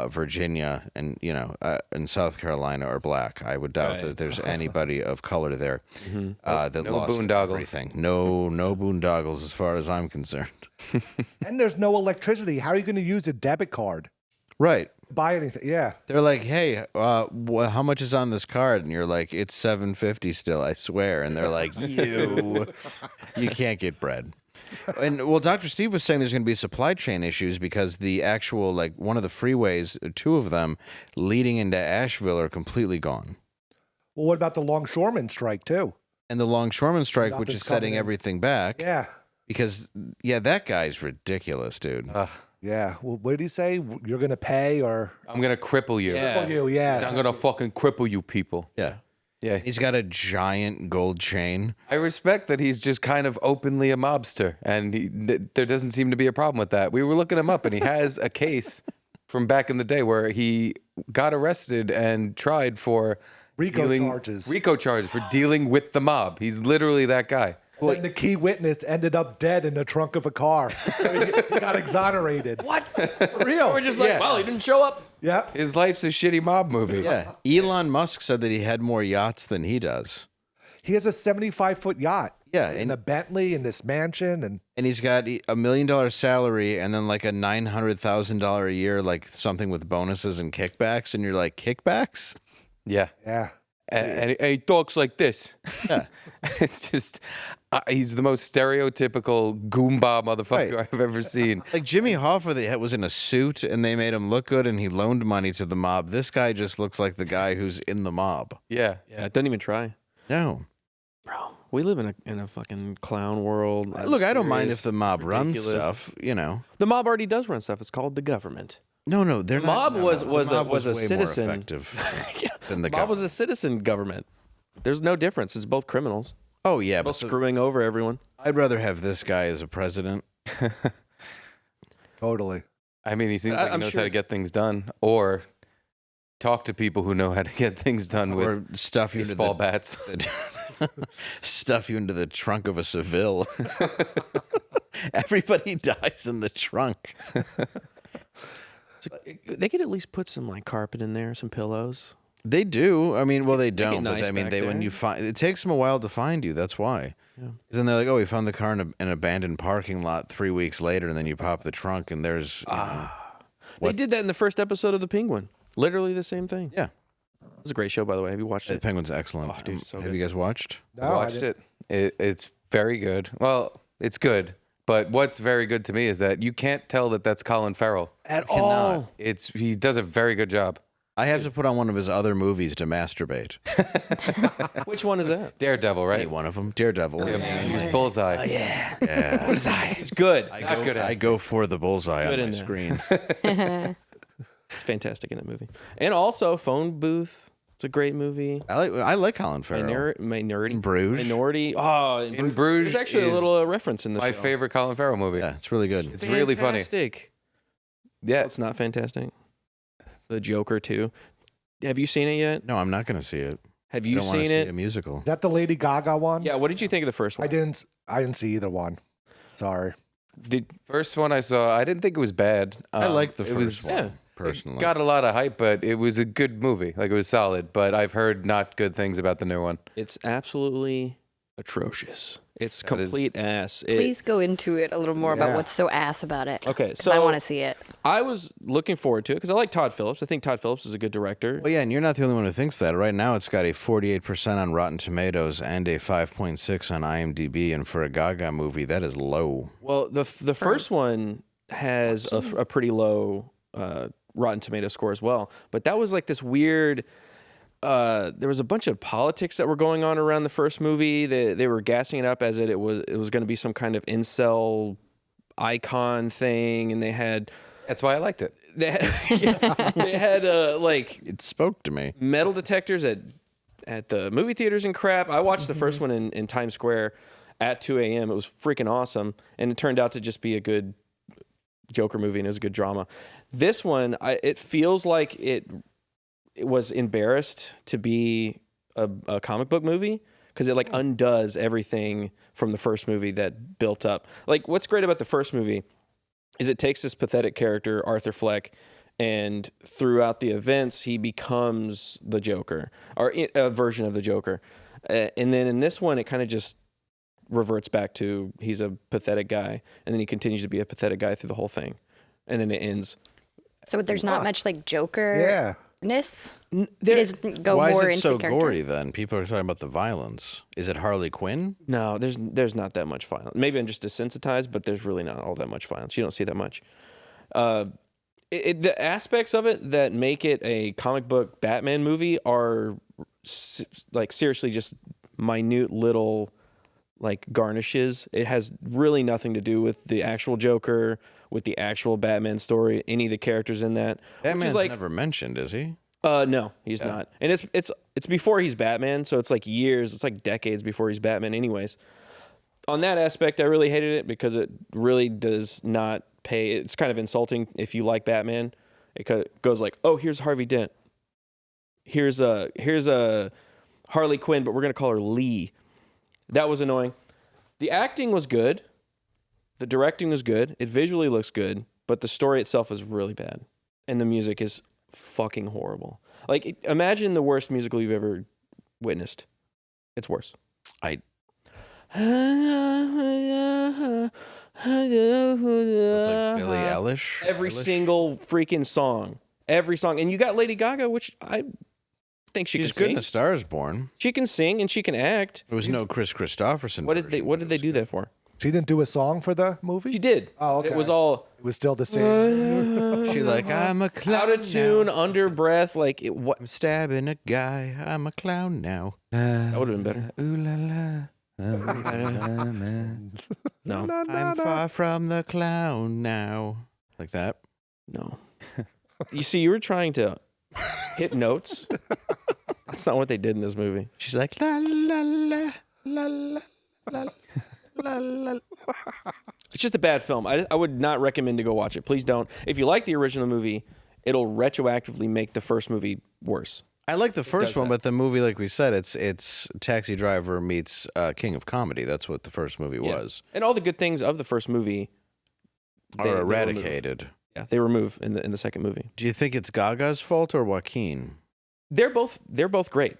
Virginia, and and South Carolina are black. I would doubt that there's anybody of color there that no lost boondoggles. everything. No boondoggles, as far as I'm concerned. And there's no electricity. How are you going to use a debit card? Right. Buy anything? Yeah. They're like, "Hey, how much is on this card?" And you're like, "It's $750 still, I swear." And they're like, you can't get bread. And well, Dr. Steve was saying there's going to be supply chain issues because the actual, like, one of the freeways, two of them leading into Asheville are completely gone. Well, what about the longshoreman strike too? And the longshoreman strike, which Nothing's is setting coming in. everything back. Yeah. Because that guy's ridiculous, dude. Yeah. Well, what did he say? You're going to pay, or I'm going to cripple you. Cripple you, yeah. I'm going to fucking cripple you people. Yeah. Yeah. He's got a giant gold chain. I respect that he's just kind of openly a mobster, and there doesn't seem to be a problem with that. We were looking him up, and he has a case from back in the day where he got arrested and tried for RICO charges for dealing with the mob. He's literally that guy. Well, the key witness ended up dead in the trunk of a car. So he got exonerated. What? For real. We're just like, well, he didn't show up. Yeah. His life's a shitty mob movie. Yeah. Elon Musk said that he had more yachts than he does. He has a 75-foot yacht. Yeah. And a Bentley in this mansion. And he's got $1 million salary and then like a $900,000 a year, like something with bonuses and kickbacks. And you're like, kickbacks? Yeah. Yeah. And he talks like this. Yeah. It's just, he's the most stereotypical Goomba motherfucker I've ever seen. Like Jimmy Hoffa, that was in a suit and they made him look good and he loaned money to the mob. This guy just looks like the guy who's in the mob. Yeah. Yeah, don't even try. No. Bro, we live in a fucking clown world. Look, I don't mind if the mob runs ridiculous stuff, The mob already does run stuff. It's called the government. No, they're the not. Mob was a way citizen. More effective than the mob was a citizen government. There's no difference. It's both criminals. Oh yeah, both screwing over everyone. I'd rather have this guy as a president. Totally. I mean, he seems like he knows how to get things done, or talk to people who know how to get things done with stuff you baseball bats. Stuff you into the trunk of a Seville. Everybody dies in the trunk. They could at least put some like carpet in there, some pillows. They do. I mean, well, they don't. Nice, but I mean, when you find it takes them a while to find you. That's why. Yeah. Because then they're like, "Oh, we found the car in an abandoned parking lot 3 weeks later," and then you pop the trunk, and there's. They did that in the first episode of The Penguin. Literally the same thing. Yeah. It was a great show, by the way. Have you watched it? The Penguin's excellent. Oh, dude, so have good. you guys watched? I watched it. It's Very good. Well, it's good. But what's very good to me is that you can't tell that that's Colin Farrell. At all. He does a very good job. I have to put on one of his other movies to masturbate. Which one is that? Daredevil, right? Any one of them. Daredevil. He's Bullseye. Oh, yeah. Yeah. Bullseye. It's good. I go for the bullseye Good on in my there. screen. It's fantastic in that movie. And also, Phone Booth. It's a great movie. I like Colin Farrell. Minority. Bruges. Minority. Oh, In Bruges. There's actually a little reference in this. My show. favorite Colin Farrell movie. Yeah, it's really good. It's really funny. Fantastic. Yeah. It's not fantastic. The Joker too. Have you seen it yet? No, I'm not going to see it. Have I you don't wanna seen see it? a musical. Is that the Lady Gaga one? Yeah. What did you think of the first one? I didn't see either one. Sorry. First one I saw, I didn't think it was bad. I liked the it first was, one, personally. It got a lot of hype, but it was a good movie. Like, it was solid, but I've heard not good things about the new one. It's absolutely atrocious. It's complete ass. Please go into it a little more about Yeah. what's so ass about it. Okay, 'Cause so I want to see it. I was looking forward to it because I like Todd Phillips. I think Todd Phillips is a good director. Well, yeah, and you're not the only one who thinks that. Right now, it's got a 48% on Rotten Tomatoes and a 5.6 on IMDb, and for a Gaga movie, that is low. Well, the first one has a pretty low Rotten Tomato score as well, but that was like this weird. There was a bunch of politics that were going on around the first movie. They were gassing it up as it was going to be some kind of incel icon thing, and they had. That's why I liked it. They had like it spoke to me. Metal detectors at the movie theaters and crap. I watched the first one in Times Square at 2 a.m. It was freaking awesome, and it turned out to just be a good Joker movie, and it was a good drama. This one, it feels like it was embarrassed to be a comic book movie because it like undoes everything from the first movie that built up. Like, what's great about the first movie is it takes this pathetic character, Arthur Fleck, and throughout the events, he becomes the Joker, or a version of the Joker. And then in this one, it kind of just reverts back to he's a pathetic guy, and then he continues to be a pathetic guy through the whole thing. And then it ends. So there's not much like Joker. Ness. It doesn't go Why more is it into so character. gory then? People are talking about the violence. Is it Harley Quinn? No, there's not that much violence. Maybe I'm just desensitized, but there's really not all that much violence. You don't see that much. The aspects of it that make it a comic book Batman movie are like seriously just minute little like garnishes. It has really nothing to do with the actual Joker, with the actual Batman story, any of the characters in that. Batman's like, never mentioned, is he? No, he's not. And it's before he's Batman, so it's like years, it's like decades before he's Batman anyways. On that aspect, I really hated it because it really does not pay. It's kind of insulting if you like Batman. It goes like, "Oh, here's Harvey Dent. Here's a Harley Quinn, but we're going to call her Lee." That was annoying. The acting was good. The directing was good. It visually looks good, but the story itself is really bad. And the music is fucking horrible. Like, imagine the worst musical you've ever witnessed. It's worse. It's like Billie Eilish. Every single freaking song. Every song. And you got Lady Gaga, which I think she's good in A Star Is Born. She can sing and she can act. There was no Chris Christopherson. What did they do that for? She didn't do a song for the movie? She did. Oh, okay. It was all. It was still the same. She like, I'm a clown out of tune, now. under breath, like what? I'm stabbing a guy. I'm a clown now. That would have been better. Ooh la la. No. I'm far from the clown now. Like that? No. You see, you were trying to hit notes. That's not what they did in this movie. She's like, la la la la la la la la. It's just a bad film. I would not recommend to go watch it. Please don't. If you like the original movie, it'll retroactively make the first movie worse. I like the first one, but the movie, like we said, it's Taxi Driver meets King of Comedy. That's what the first movie was. And all the good things of the first movie Are eradicated. Yeah, they remove in the second movie. Do you think it's Gaga's fault or Joaquin? They're both great.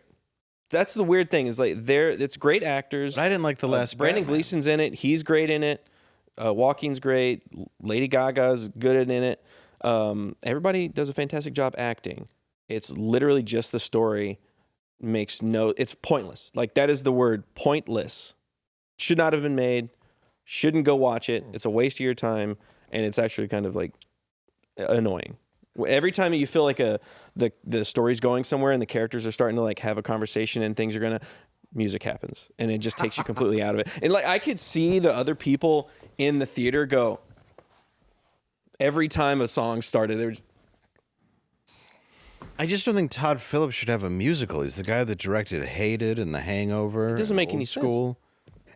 That's the weird thing is like it's great actors. But I didn't like the last Brandon Batman. Gleeson's in it. He's great in it. Joaquin's great. Lady Gaga's good in it. Everybody does a fantastic job acting. It's literally just the story it's pointless. Like that is the word, pointless. Should not have been made. Shouldn't go watch it. It's a waste of your time, and it's actually kind of like annoying. Every time you feel like the story's going somewhere and the characters are starting to like have a conversation and things are gonna, music happens and it just takes you completely out of it. And like I could see the other people in the theater go every time a song started. They were just, I just don't think Todd Phillips should have a musical. He's the guy that directed Hated and The Hangover. It doesn't make Old any School.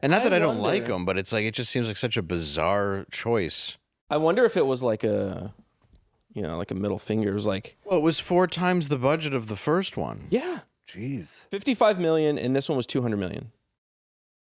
And not that I don't like him, but it's like it just seems like such a bizarre choice. I wonder if it was like a, like a middle finger. It was like, well, it was 4 times the budget of the first one. Yeah. Jeez. 55 million, and this one was 200 million.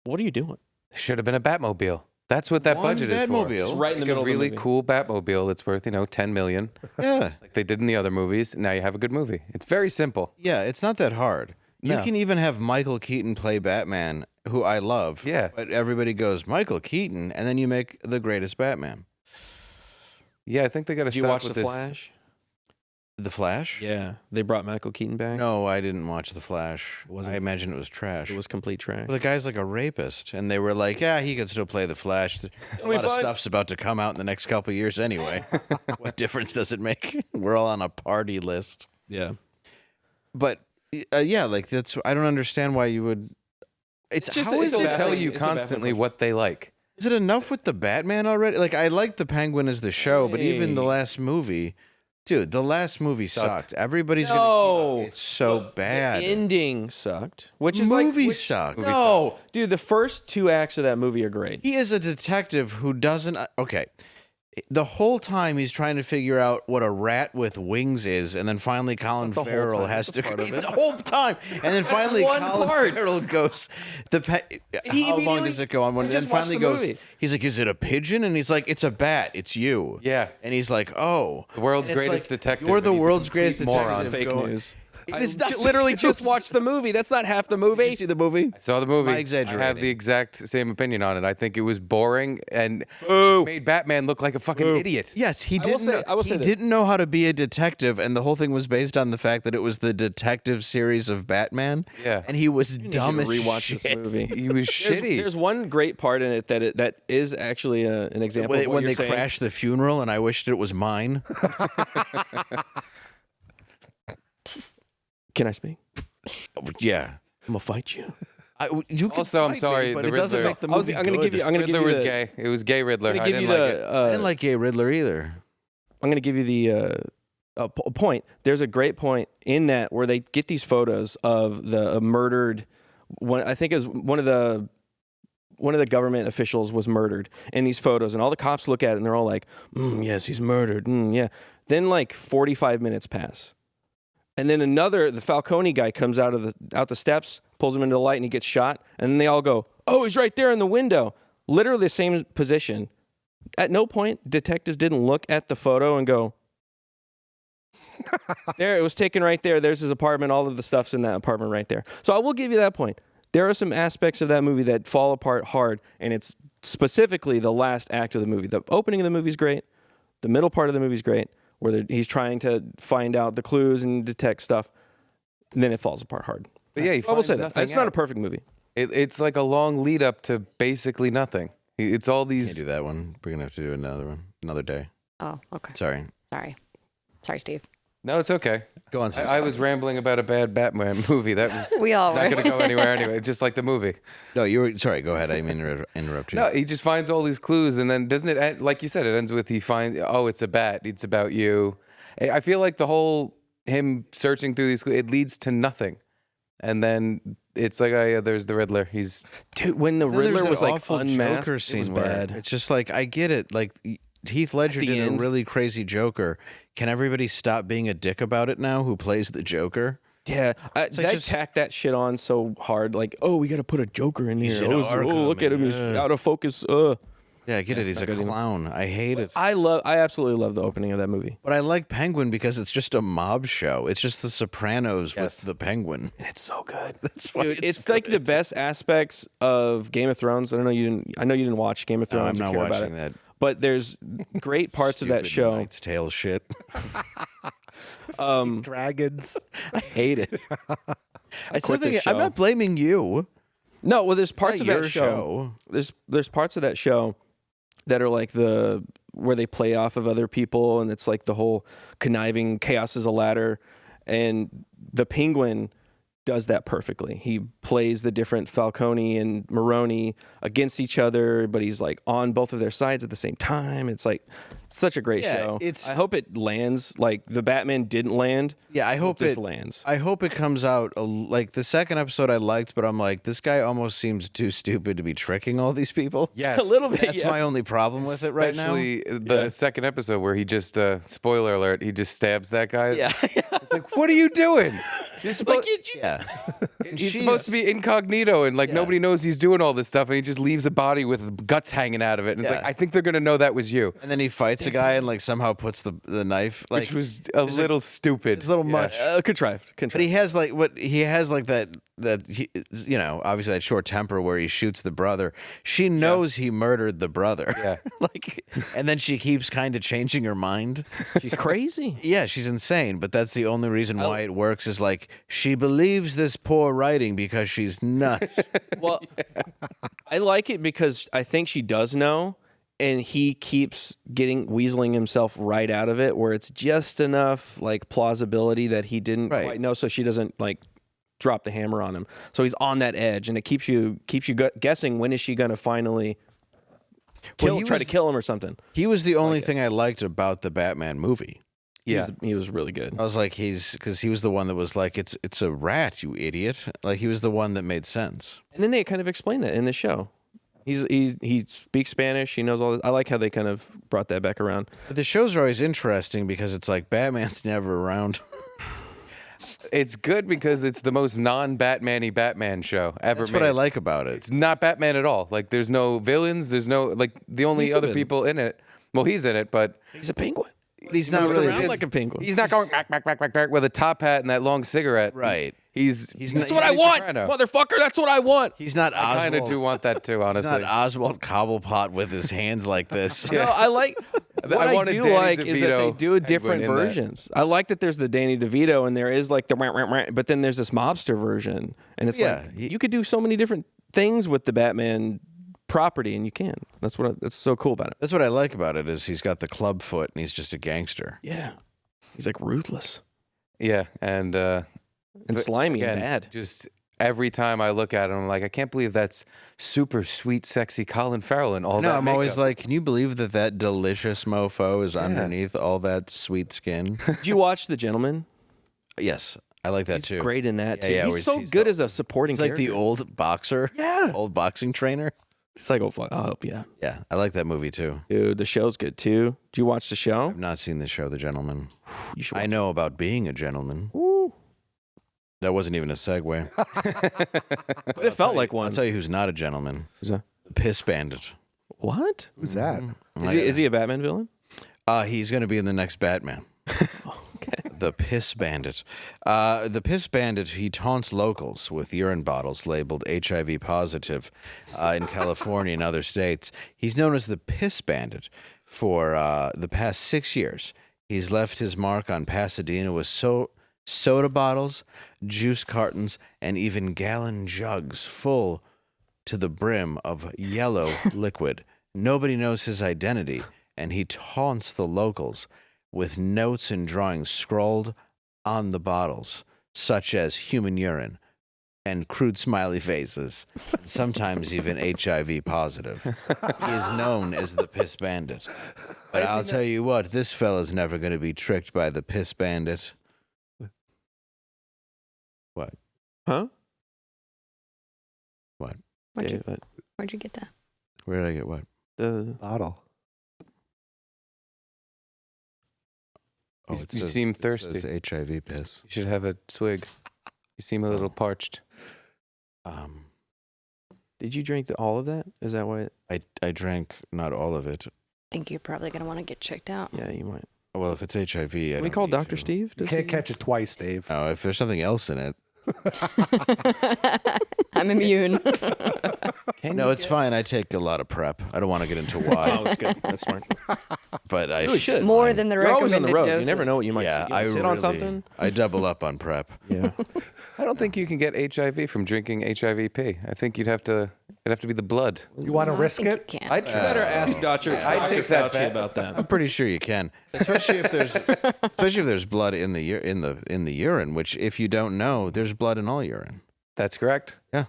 What are you doing? Should have been a Batmobile. That's what that budget is for. It's right in the middle a really of the movie. cool Batmobile that's worth, $10 million. Yeah. Like they did in the other movies. Now you have a good movie. It's very simple. Yeah, it's not that hard. You No. can even have Michael Keaton play Batman, who I love. Yeah. But everybody goes, Michael Keaton, and then you make the greatest Batman. Yeah, I think they got to Did you stop watch with The this. Flash? The Flash? Yeah. They brought Michael Keaton back. No, I didn't watch The Flash. Wasn't- I imagine it was trash. It was complete trash. Well, the guy's like a rapist, and they were like, yeah, he could still play the Flash. A we lot of find- stuff's about to come out in the next couple of years anyway. What difference does it make? We're all on a party list. Yeah. But, yeah, like, I don't understand why you would... It's just How is it's a it bad tell thing- you it's a bad thing constantly for- what they like? Is it enough with the Batman already? Like, I like the Penguin as the show, but even the last movie... Dude, the last movie sucked. Everybody's No. gonna... It's so bad. The ending sucked. Which is Movie like... sucked. No. Dude, the first 2 acts of that movie are great. He is a detective who doesn't... Okay. The whole time he's trying to figure out what a rat with wings is, and then finally Colin the whole Farrell time. has That's to... a part of it. The whole time! And then finally one Colin part. Farrell goes... he How long immediately- does it go on? When just then finally watched the goes... movie. He's like, is it a pigeon? And he's like, it's a bat. It's you. Yeah. And he's like, oh. The world's And it's greatest like, detective, You're and the he's a world's complete greatest moron. detective. Fake Go- news. It is not literally fake just news. watched the movie. That's not half the Did movie. you see the movie? I saw the movie. Am I I exaggerating? have the exact same opinion on it. I think it was boring and made Batman look like a fucking idiot. Yes, he will didn't. say- I will say he this. didn't know how to be a detective, and the whole thing was based on the fact that it was the detective series of Batman. Yeah. and he was You dumb should as rewatch shit. this movie. He was shitty. There's one great part in it that is actually an example of what When you're they saying. crashed the funeral, and I wished it was mine. Can I speak? Yeah, I'm gonna fight you. you can Also, I'm fight sorry, me, but the it doesn't Riddler- make the I'm movie gonna give you. I'm gonna Riddler give you was the, gay. It was gay Riddler. I'm I gonna give didn't you like the. it. I didn't like Gay Riddler either. I'm going to give you the point. There's a great point in that where they get these photos of the murdered. I think it was one of the government officials was murdered in these photos, and all the cops look at it and they're all like, "Yes, he's murdered." Yeah. Then like 45 minutes pass, and then the Falcone guy comes out the steps, pulls him into the light, and he gets shot. And then they all go, "Oh, he's right there in the window." Literally the same position. At no point, detectives didn't look at the photo and go, there, it was taken right there. There's his apartment. All of the stuff's in that apartment right there. So I will give you that point. There are some aspects of that movie that fall apart hard, and it's specifically the last act of the movie. The opening of the movie is great. The middle part of the movie is great, where he's trying to find out the clues and detect stuff. And then it falls apart hard. But yeah, he I will finds say that. nothing It's not a out. perfect movie. It's like a long lead up to basically nothing. It's all these. Can't do that one. We're gonna have to do another one another day. Oh, okay. Sorry. Sorry, Steve. No, it's okay. Go on. I was rambling about a bad Batman movie. That was We all not were. going to go anywhere anyway. Just like the movie. No, you were sorry. Go ahead. I didn't mean to interrupt you. No, he just finds all these clues, and then doesn't it end, like you said? It ends with he finds. Oh, it's a bat. It's about you. I feel like the whole him searching through these clues, it leads to nothing, and then it's like, oh yeah, there's the Riddler. He's Dude, when the Then there's Riddler an was like awful unmasked, Joker it scene was where bad. it's just like I get it. Like Heath Ledger the did end. a really crazy Joker. Can everybody stop being a dick about it now? Who plays the Joker? Yeah, It's like they just- tacked that shit on so hard. Like, oh, we got to put a Joker in here. He's in Oh, Arkham, look at him, he's and, out of focus. Yeah, I get it. He's a not good enough. clown. I hate it. I absolutely love the opening of that movie. But I like Penguin because it's just a mob show. It's just The Sopranos Yes. with the Penguin. And it's so good. That's why Dude, it's like the best aspects of Game of Thrones. I know you didn't watch Game of No, Thrones. I'm or not care about watching it. that. But there's great parts of that Stupid show. Knight's Tale shit. Dragons. I hate it. It's quit something, this I'm show. not blaming you. No, well, there's parts of your that show. There's parts of that show that are like where they play off of other people, and it's like the whole conniving chaos is a ladder, and the Penguin does that perfectly. He plays the different Falcone and Maroni against each other, but he's like on both of their sides at the same time. It's like such a great show. I hope it lands like the Batman didn't land. Yeah, I hope this it lands. I hope it comes out like the second episode I liked, but I'm like, this guy almost seems too stupid to be tricking all these people. Yes. A little bit. That's my only problem with it right now. Especially the second episode where he just, spoiler alert, he just stabs that guy. Yeah. It's like, what are you doing? He's supposed, And he's supposed to be incognito and like nobody knows he's doing all this stuff, and he just leaves a body with guts hanging out of it. And it's like, I think they're gonna know that was you. And then he fights a guy and like somehow puts the knife, like, which was a little stupid. It's a little much. Contrived. But he has like that he, you know, obviously that short temper where he shoots the brother. She knows he murdered the brother. Yeah. Like, and then she keeps kind of changing her mind. She's crazy. Yeah, she's insane. But that's the only reason why it works is like she believes this poor writing because she's nuts. Well, I like it because I think she does know, and he keeps weaseling himself right out of it, where it's just enough like plausibility that he didn't quite know, so she doesn't like drop the hammer on him. So he's on that edge, and it keeps you guessing, when is she going to finally try to kill him or something. He was the only thing I liked about the Batman movie. Yeah, he was really good. I was like, because he was the one that was like, it's a rat, you idiot. Like, he was the one that made sense. And then they kind of explained that in the show. He speaks Spanish. He knows all that. I like how they kind of brought that back around. But the shows are always interesting because it's like Batman's never around. It's good because it's the most non-Batman-y Batman show ever That's made. what I like about it. It's not Batman at all. Like, there's no villains. There's no, like, the only other people in it. Well, he's in it, but he's a penguin. But he's not moves really around like a penguin. He's not going back with a top hat and that long cigarette. Right. He's that's what I want, motherfucker. That's what I want. He's not Oswald. I kind of do want that too, honestly. He's not Oswald Cobblepot with his hands like this. No, I like. What I do like is that they do different penguin in that. versions. I like that there's the Danny DeVito and there is like the but then there's this mobster version, and it's like you could do so many different things with the Batman property, and you can. That's so cool about it. That's what I like about it is he's got the club foot and he's just a gangster. Yeah, he's like ruthless. Yeah, and slimy again, and bad. Just every time I look at him, I'm like, I can't believe that's super sweet, sexy Colin Farrell and all that. No, I'm always makeup. like, can you believe that delicious mofo is underneath all that sweet skin? Did you watch The Gentleman? Yes, I like that He's too. great in that too. Yeah, he's so good as a supporting. He's like character. the old boxer. Yeah, old boxing trainer. It's like, oh yeah. Yeah, I like that movie too. Dude, the show's good too. Do you watch the show? I've not seen the show, The Gentleman. You should. I know about being a gentleman. Ooh. That wasn't even a segue. But it felt like one. I'll tell you who's not a gentleman. Who's that? The Piss Bandit. What? Who's that? Is he a Batman villain? He's going to be in the next Batman. Okay. The Piss Bandit. The Piss Bandit, he taunts locals with urine bottles labeled HIV positive in California and other states. He's known as the Piss Bandit for the past 6 years. He's left his mark on Pasadena with soda bottles, juice cartons, and even gallon jugs full to the brim of yellow liquid. Nobody knows his identity, and he taunts the locals with notes and drawings scrawled on the bottles, such as human urine and crude smiley faces, and sometimes even HIV positive. He is known as the Piss Bandit. But I'll tell you what, this fella's never going to be tricked by the Piss Bandit. What? Huh? What? Where'd you get that? Where did I get what? The bottle. Oh, You it says- seem it thirsty. says HIV piss. You should have a swig. You seem a little parched. Did you drink all of that? Is that why? I drank not all of it. I think you're probably going to want to get checked out. Yeah, you might. Well, if it's HIV, Can we call Dr. Steve? You can't catch it twice, Dave. Oh, if there's something else in it. I'm immune. No, it's fine. I take a lot of prep. I don't want to get into why. Oh, it's good. That's smart. but I really should. More than the You're always on the road. recommended You never know what you might Yeah, see. I sit on something. I double up on prep. Yeah. I don't think you can get HIV from drinking HIVP. I think it'd have to be the blood. You want to risk it? I'd You better ask Dr. I'd take that Fauci bet. about that. I'm pretty sure you can, especially if there's blood in the urine. Which, if you don't know, there's blood in all urine. That's correct. Yeah.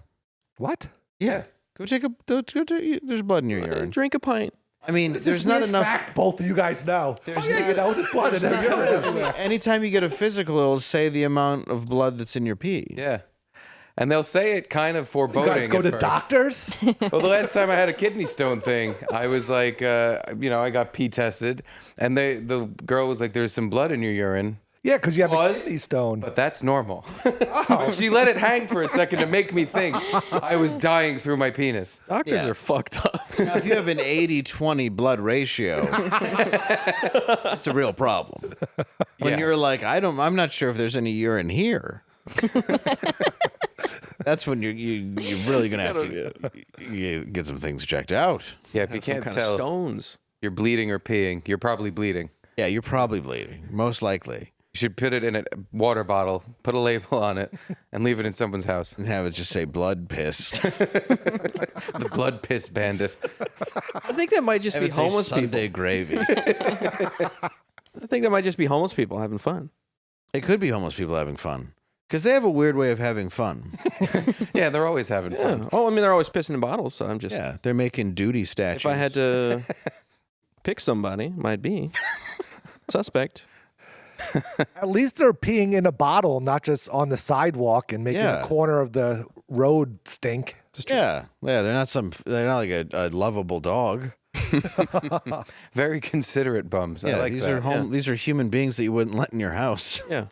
What? Yeah. Go take a. There's blood in your urine. Drink a pint. I mean, This there's is not weird enough. fact both of you guys know. There's oh, yeah, not- you know, there's blood in there. Anytime you get a physical, it'll say the amount of blood that's in your pee. Yeah. And they'll say it kind of foreboding. You guys go at to first. doctors? Well, the last time I had a kidney stone thing, I was like, I got pee tested, and the girl was like, "There's some blood in your urine." Yeah, because you have a kidney stone. But that's normal. She let it hang for a second to make me think I was dying through my penis. Doctors are fucked up. Now, if you have an 80-20 blood ratio, it's a real problem. When you're like, I'm not sure if there's any urine here. That's when you're really gonna have to you get some things checked out. Yeah, if you Have some can't kind of tell stones. you're bleeding or peeing, you're probably bleeding. Yeah, you're probably bleeding, most likely. You should put it in a water bottle, put a label on it, and leave it in someone's house. And have it just say blood piss. The blood piss bandit. I think that might just Have be it say homeless Sunday people. gravy. I think that might just be homeless people having fun. It could be homeless people having fun. Because they have a weird way of having fun. Yeah, they're always having fun. Yeah. Oh, I mean, they're always pissing in bottles, so I'm just... Yeah, they're making duty statues. If I had to pick somebody, might be suspect. At least they're peeing in a bottle, not just on the sidewalk and making Yeah. the corner of the road stink. Yeah, they're not like a lovable dog. Very considerate bums. Yeah, I like these that. are these are human beings that you wouldn't let in your house. Yeah.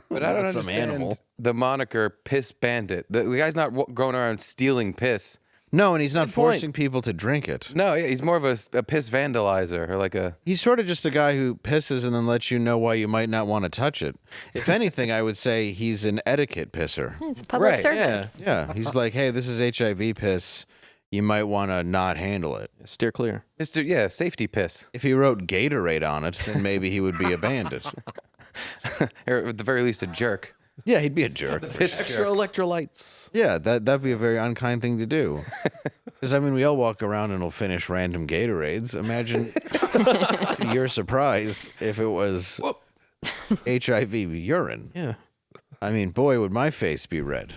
But I don't Not some understand animal. the moniker Piss Bandit. The guy's not going around stealing piss. No, and he's not Good point. forcing people to drink it. No, yeah, he's more of a piss vandalizer or like a... He's sort of just a guy who pisses and then lets you know why you might not want to touch it. If anything, I would say he's an etiquette pisser. It's public Right, service. Yeah, he's like, hey, this is HIV piss. You might want to not handle it. Steer clear. Yeah, safety piss. If he wrote Gatorade on it, then maybe he would be a bandit. Or at the very least, a jerk. Yeah, he'd be a jerk. Piss Extra jerk. electrolytes. Yeah, that'd be a very unkind thing to do. Because, I mean, we all walk around and will finish random Gatorades. Imagine your surprise if it was HIV urine. Yeah. I mean, boy, would my face be red.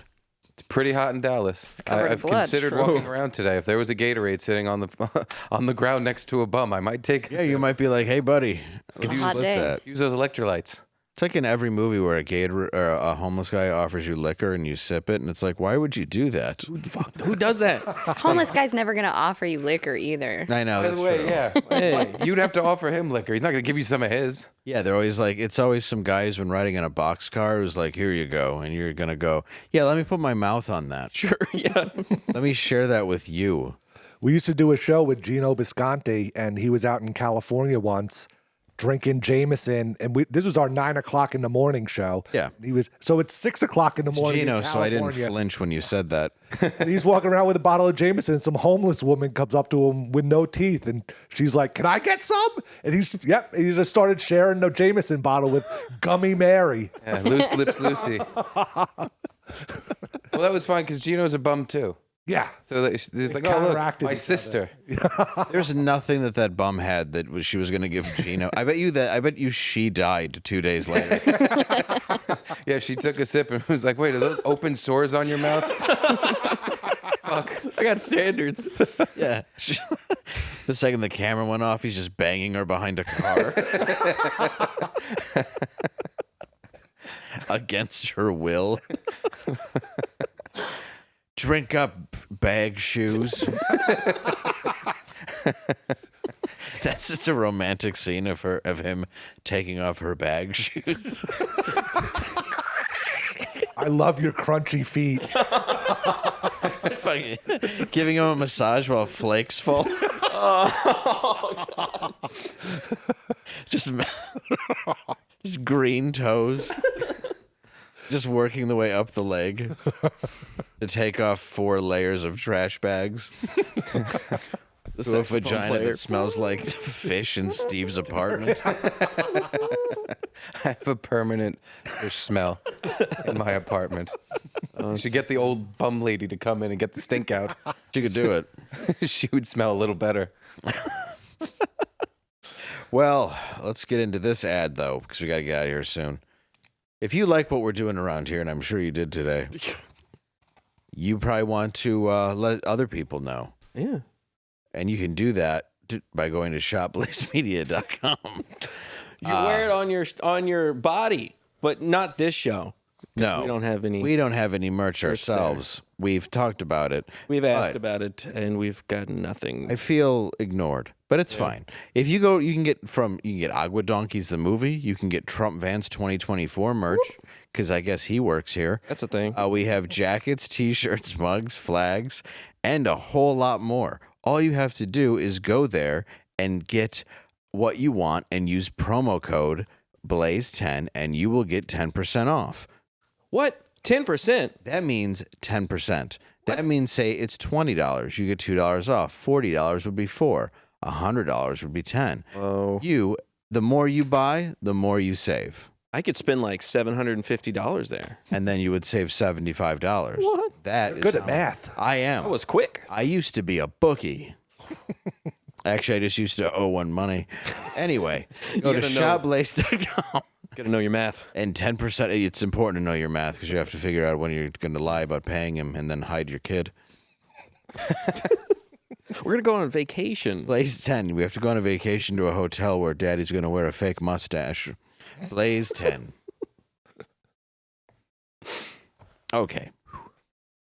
It's pretty hot in Dallas. covered in I've blood. considered True. walking around today. If there was a Gatorade sitting on the ground next to a bum, I might take a Yeah, sip. you might be like, hey, buddy, It's a let's hot split day. that. Use those electrolytes. It's like in every movie where a homeless guy offers you liquor and you sip it, and it's like, why would you do that? Who does that? Homeless guy's never going to offer you liquor either. I know. By That's the way, true. yeah. Hey. You'd have to offer him liquor. He's not going to give you some of his. Yeah, they're always like, it's always some guy who's been riding in a boxcar who's like, here you go. And you're going to go, yeah, let me put my mouth on that. Sure, yeah. Let me share that with you. We used to do a show with Gino Bisconti, and he was out in California once drinking Jameson. And this was our 9 o'clock in the morning show. Yeah. So it's 6 o'clock in the It's morning. Gino, in so I didn't California. flinch when you said that. And he's walking around with a bottle of Jameson. Some homeless woman comes up to him with no teeth, and she's like, "Can I get some?" And he just started sharing the Jameson bottle with Gummy Mary. Yeah, loose lips Lucy. Well, that was fine because Gino's a bum too. Yeah. So there's like, oh, counteracted look, my each sister. There's nothing that bum had that she was going to give Gino. I bet you she died 2 days later. Yeah, she took a sip and was like, wait, are those open sores on your mouth? Fuck. I got standards. Yeah. The second the camera went off, he's just banging her behind a car. Against her will. Drink up, bag shoes. That's just a romantic scene of him taking off her bag shoes. I love your crunchy feet. Fucking giving him a massage while flakes fall. Just green toes. Just working the way up the leg to take off 4 layers of trash bags. The To a saxophone vagina player. that smells like fish in Steve's apartment. I have a permanent fish smell in my apartment. You should get the old bum lady to come in and get the stink out. She could do it. She would smell a little better. Well, let's get into this ad, though, because we got to get out of here soon. If you like what we're doing around here, and I'm sure you did today, you probably want to let other people know. Yeah. And you can do that by going to shopblazemedia.com. You wear it on your body, but not this show. No. We don't have any. We don't have any merch ourselves. We've talked about it. We've asked about it, and we've gotten nothing. I feel ignored, but it's fine. If you go, you can get Agua Donkeys the movie. You can get Trump Vance 2024 merch because I guess he works here. That's a thing. We have jackets, T-shirts, mugs, flags, and a whole lot more. All you have to do is go there and get what you want and use promo code BLAZE10 and you will get 10% off. What? 10%? That means 10%. That means, say it's $20. You get $2 off. $40 would be $4. $100 would be $10. Oh. The more you buy, the more you save. I could spend like $750 there. And then you would save $75. What? That You're is good at math. I am. That was quick. I used to be a bookie. Actually, I just used to owe one money. Anyway, go to shopblaze.com. Got to know your math. And 10%, it's important to know your math because you have to figure out when you're going to lie about paying him and then hide your kid. We're going to go on vacation. Blaze 10. We have to go on a vacation to a hotel where daddy's going to wear a fake mustache. Blaze 10. Okay.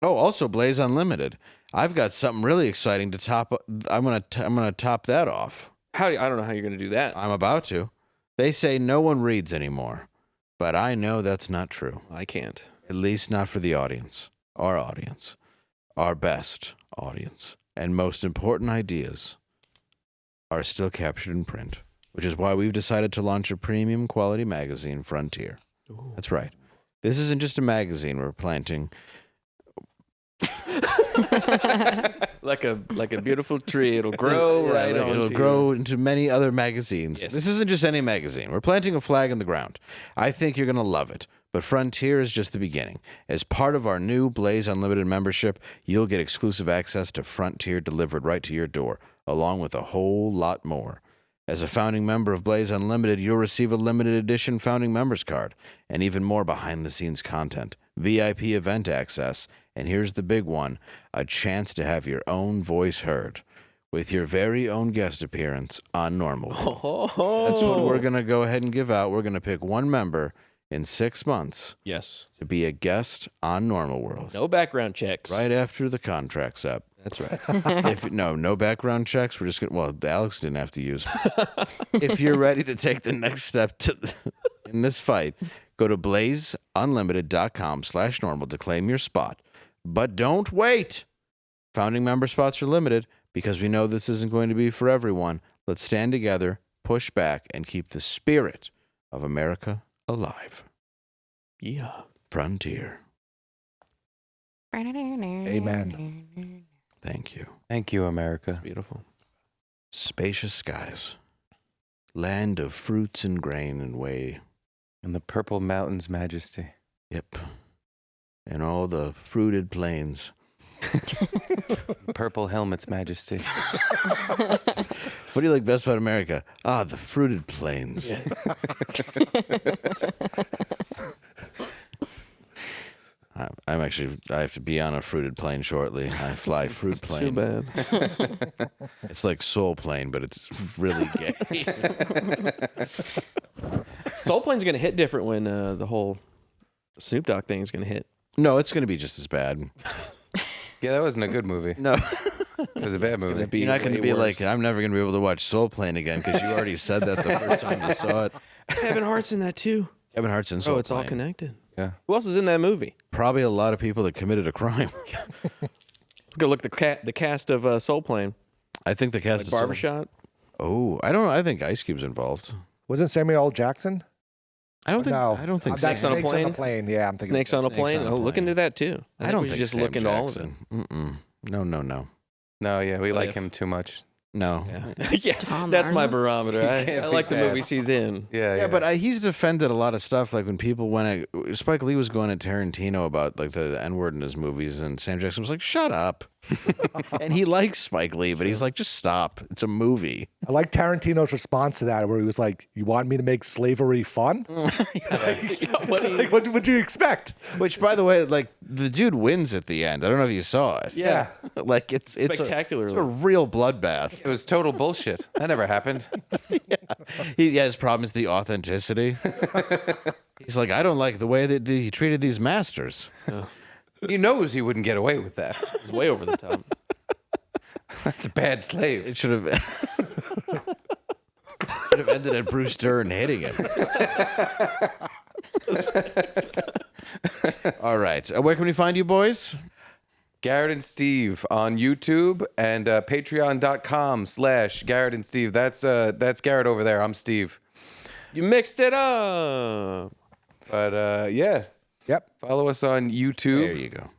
Oh, also Blaze Unlimited. I've got something really exciting to top. I'm gonna top that off. I don't know how you're going to do that. I'm about to. They say no one reads anymore, but I know that's not true. I can't. At least not for the audience. Our best audience, and most important ideas are still captured in print, which is why we've decided to launch a premium quality magazine, Frontier. Ooh. That's right. This isn't just a magazine we're planting. like a beautiful tree, it'll grow It'll grow into many other magazines. Yes. This isn't just any magazine. We're planting a flag in the ground. I think you're going to love it. But Frontier is just the beginning. As part of our new Blaze Unlimited membership, you'll get exclusive access to Frontier delivered right to your door, along with a whole lot more. As a founding member of Blaze Unlimited, you'll receive a limited edition founding members card and even more behind-the-scenes content, VIP event access, and here's the big one, a chance to have your own voice heard with your very own guest appearance on Normal World. That's what we're going to go ahead and give out. We're going to pick one member in 6 months. Yes. To be a guest on Normal World. No background checks. Right after the contract's up. That's right. No background checks. We're just going to, well, Alex didn't have to use. If you're ready to take the next step in this fight, go to blazeunlimited.com/normal to claim your spot. But don't wait. Founding member spots are limited because we know this isn't going to be for everyone. Let's stand together, push back, and keep the spirit of America alive. Yeah. Frontier. Amen. Thank you. Thank you, America. It's beautiful. Spacious skies. Land of fruits and grain and whey. And the purple mountains' majesty. Yep. And all the fruited plains. Purple helmet's majesty. What do you like best about America? Ah, the fruited plains. Yes. I have to be on a fruited plane shortly. I fly fruit plane. Too bad. It's like Soul Plane, but it's really gay. Soul Plane's going to hit different when the whole Snoop Dogg thing is going to hit. No, it's going to be just as bad. Yeah, that wasn't a good movie. No. It was a bad movie. You're not going to be like, I'm never going to be able to watch Soul Plane again because you already said that the first time you saw it. Kevin Hart's in that too. Kevin Hart's in Soul Plane. Oh, it's all connected. Yeah. Who else is in that movie? Probably a lot of people that committed a crime. Go look at the cast of Soul Plane. I think the cast like of Barbershop. Oh, I don't know. I think Ice Cube's involved. Wasn't Samuel L. Jackson? I don't think. No. I don't think. That's Snakes on a Snakes Plane? Yeah, I'm thinking Snakes on a Plane. on a Oh, look Plane. into that too. I don't we should think just Sam look into all of it. Jackson. No. No, yeah, we like if- him too much. No. Yeah, that's my barometer. I like the bad. movies he's in. Yeah. But he's defended a lot of stuff. Like when people went at Spike Lee was going at Tarantino about like the N-word in his movies, and Sam Jackson was like, "Shut up." And he likes Spike Lee, but he's like, "Just stop. It's a movie." I like Tarantino's response to that, where he was like, "You want me to make slavery fun?" What would you expect? Which, by the way, like the dude wins at the end. I don't know if you saw it. Yeah. Like it's Spectacular. It's a real bloodbath. It was total bullshit. That never happened. His problem is the authenticity. He's like, I don't like the way that he treated these masters. He knows he wouldn't get away with that. It's way over the top. That's a bad slave. It should have ended at Bruce Dern hitting him. All right. Where can we find you, boys? Garrett and Steve on YouTube and patreon.com/Garrett and Steve. That's Garrett over there. I'm Steve. You mixed it up. But yeah. Yep. Follow us on YouTube. There you go.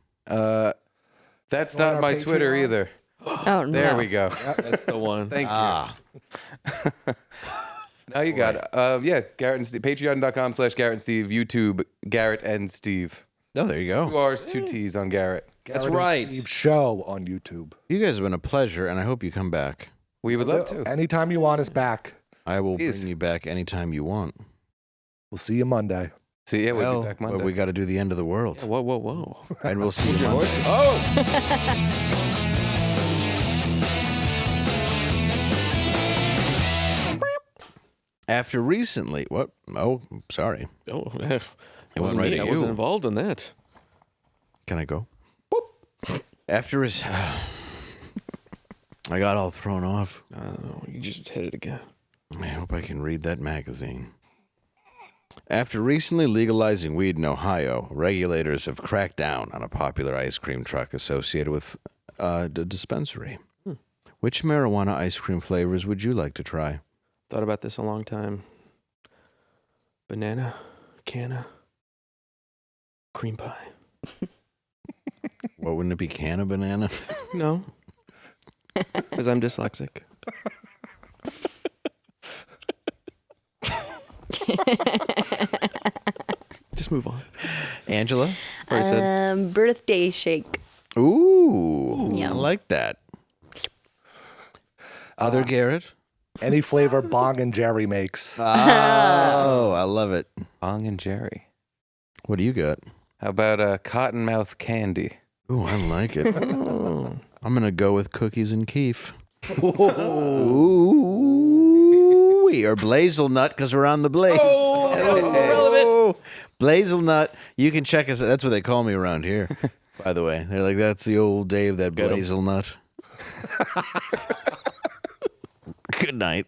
That's On not our my Twitter Patreon? either. Oh, no. There we go. That's the one. Thank you. Now you got it. Yeah, Garrett and Steve. Patreon.com/Garrett and Steve. YouTube, Garrett and Steve. Oh, there you go. 2 R's, 2 T's on Garrett. That's Garrett and right. Steve show on YouTube. You guys have been a pleasure, and I hope you come back. We would love to. Anytime you want us back, I will Please. bring you back anytime you want. we'll see you Monday. See, yeah, we'll Well, be back but Monday. we got to do the end of the world, Whoa, whoa, whoa. and we'll see you Monday. Oh! After recently, what? Oh, sorry. Oh, it went wasn't right me. at I wasn't you. involved in that. Can I go? After his, I got all thrown off. I don't know. You just hit it again. I hope I can read that magazine. After recently legalizing weed in Ohio, regulators have cracked down on a popular ice cream truck associated with a dispensary. Which marijuana ice cream flavors would you like to try? Thought about this a long time. Banana, canna, cream pie. What, wouldn't it be can of banana? No. Because I'm dyslexic. Just move on. Angela? Already said. Birthday shake. Ooh, Yum. I like that. Other Garrett? Any flavor Bong and Jerry makes. Oh, I love it. Bong and Jerry. What do you got? How about cottonmouth candy? Ooh, I like it. I'm going to go with cookies and keef. Ooh, or Blazelnut because we're on the Blaze. Oh, that was more relevant. Blazelnut. You can check us. That's what they call me around here, by the way. They're like, that's the old Dave, that Blazelnut. Good night.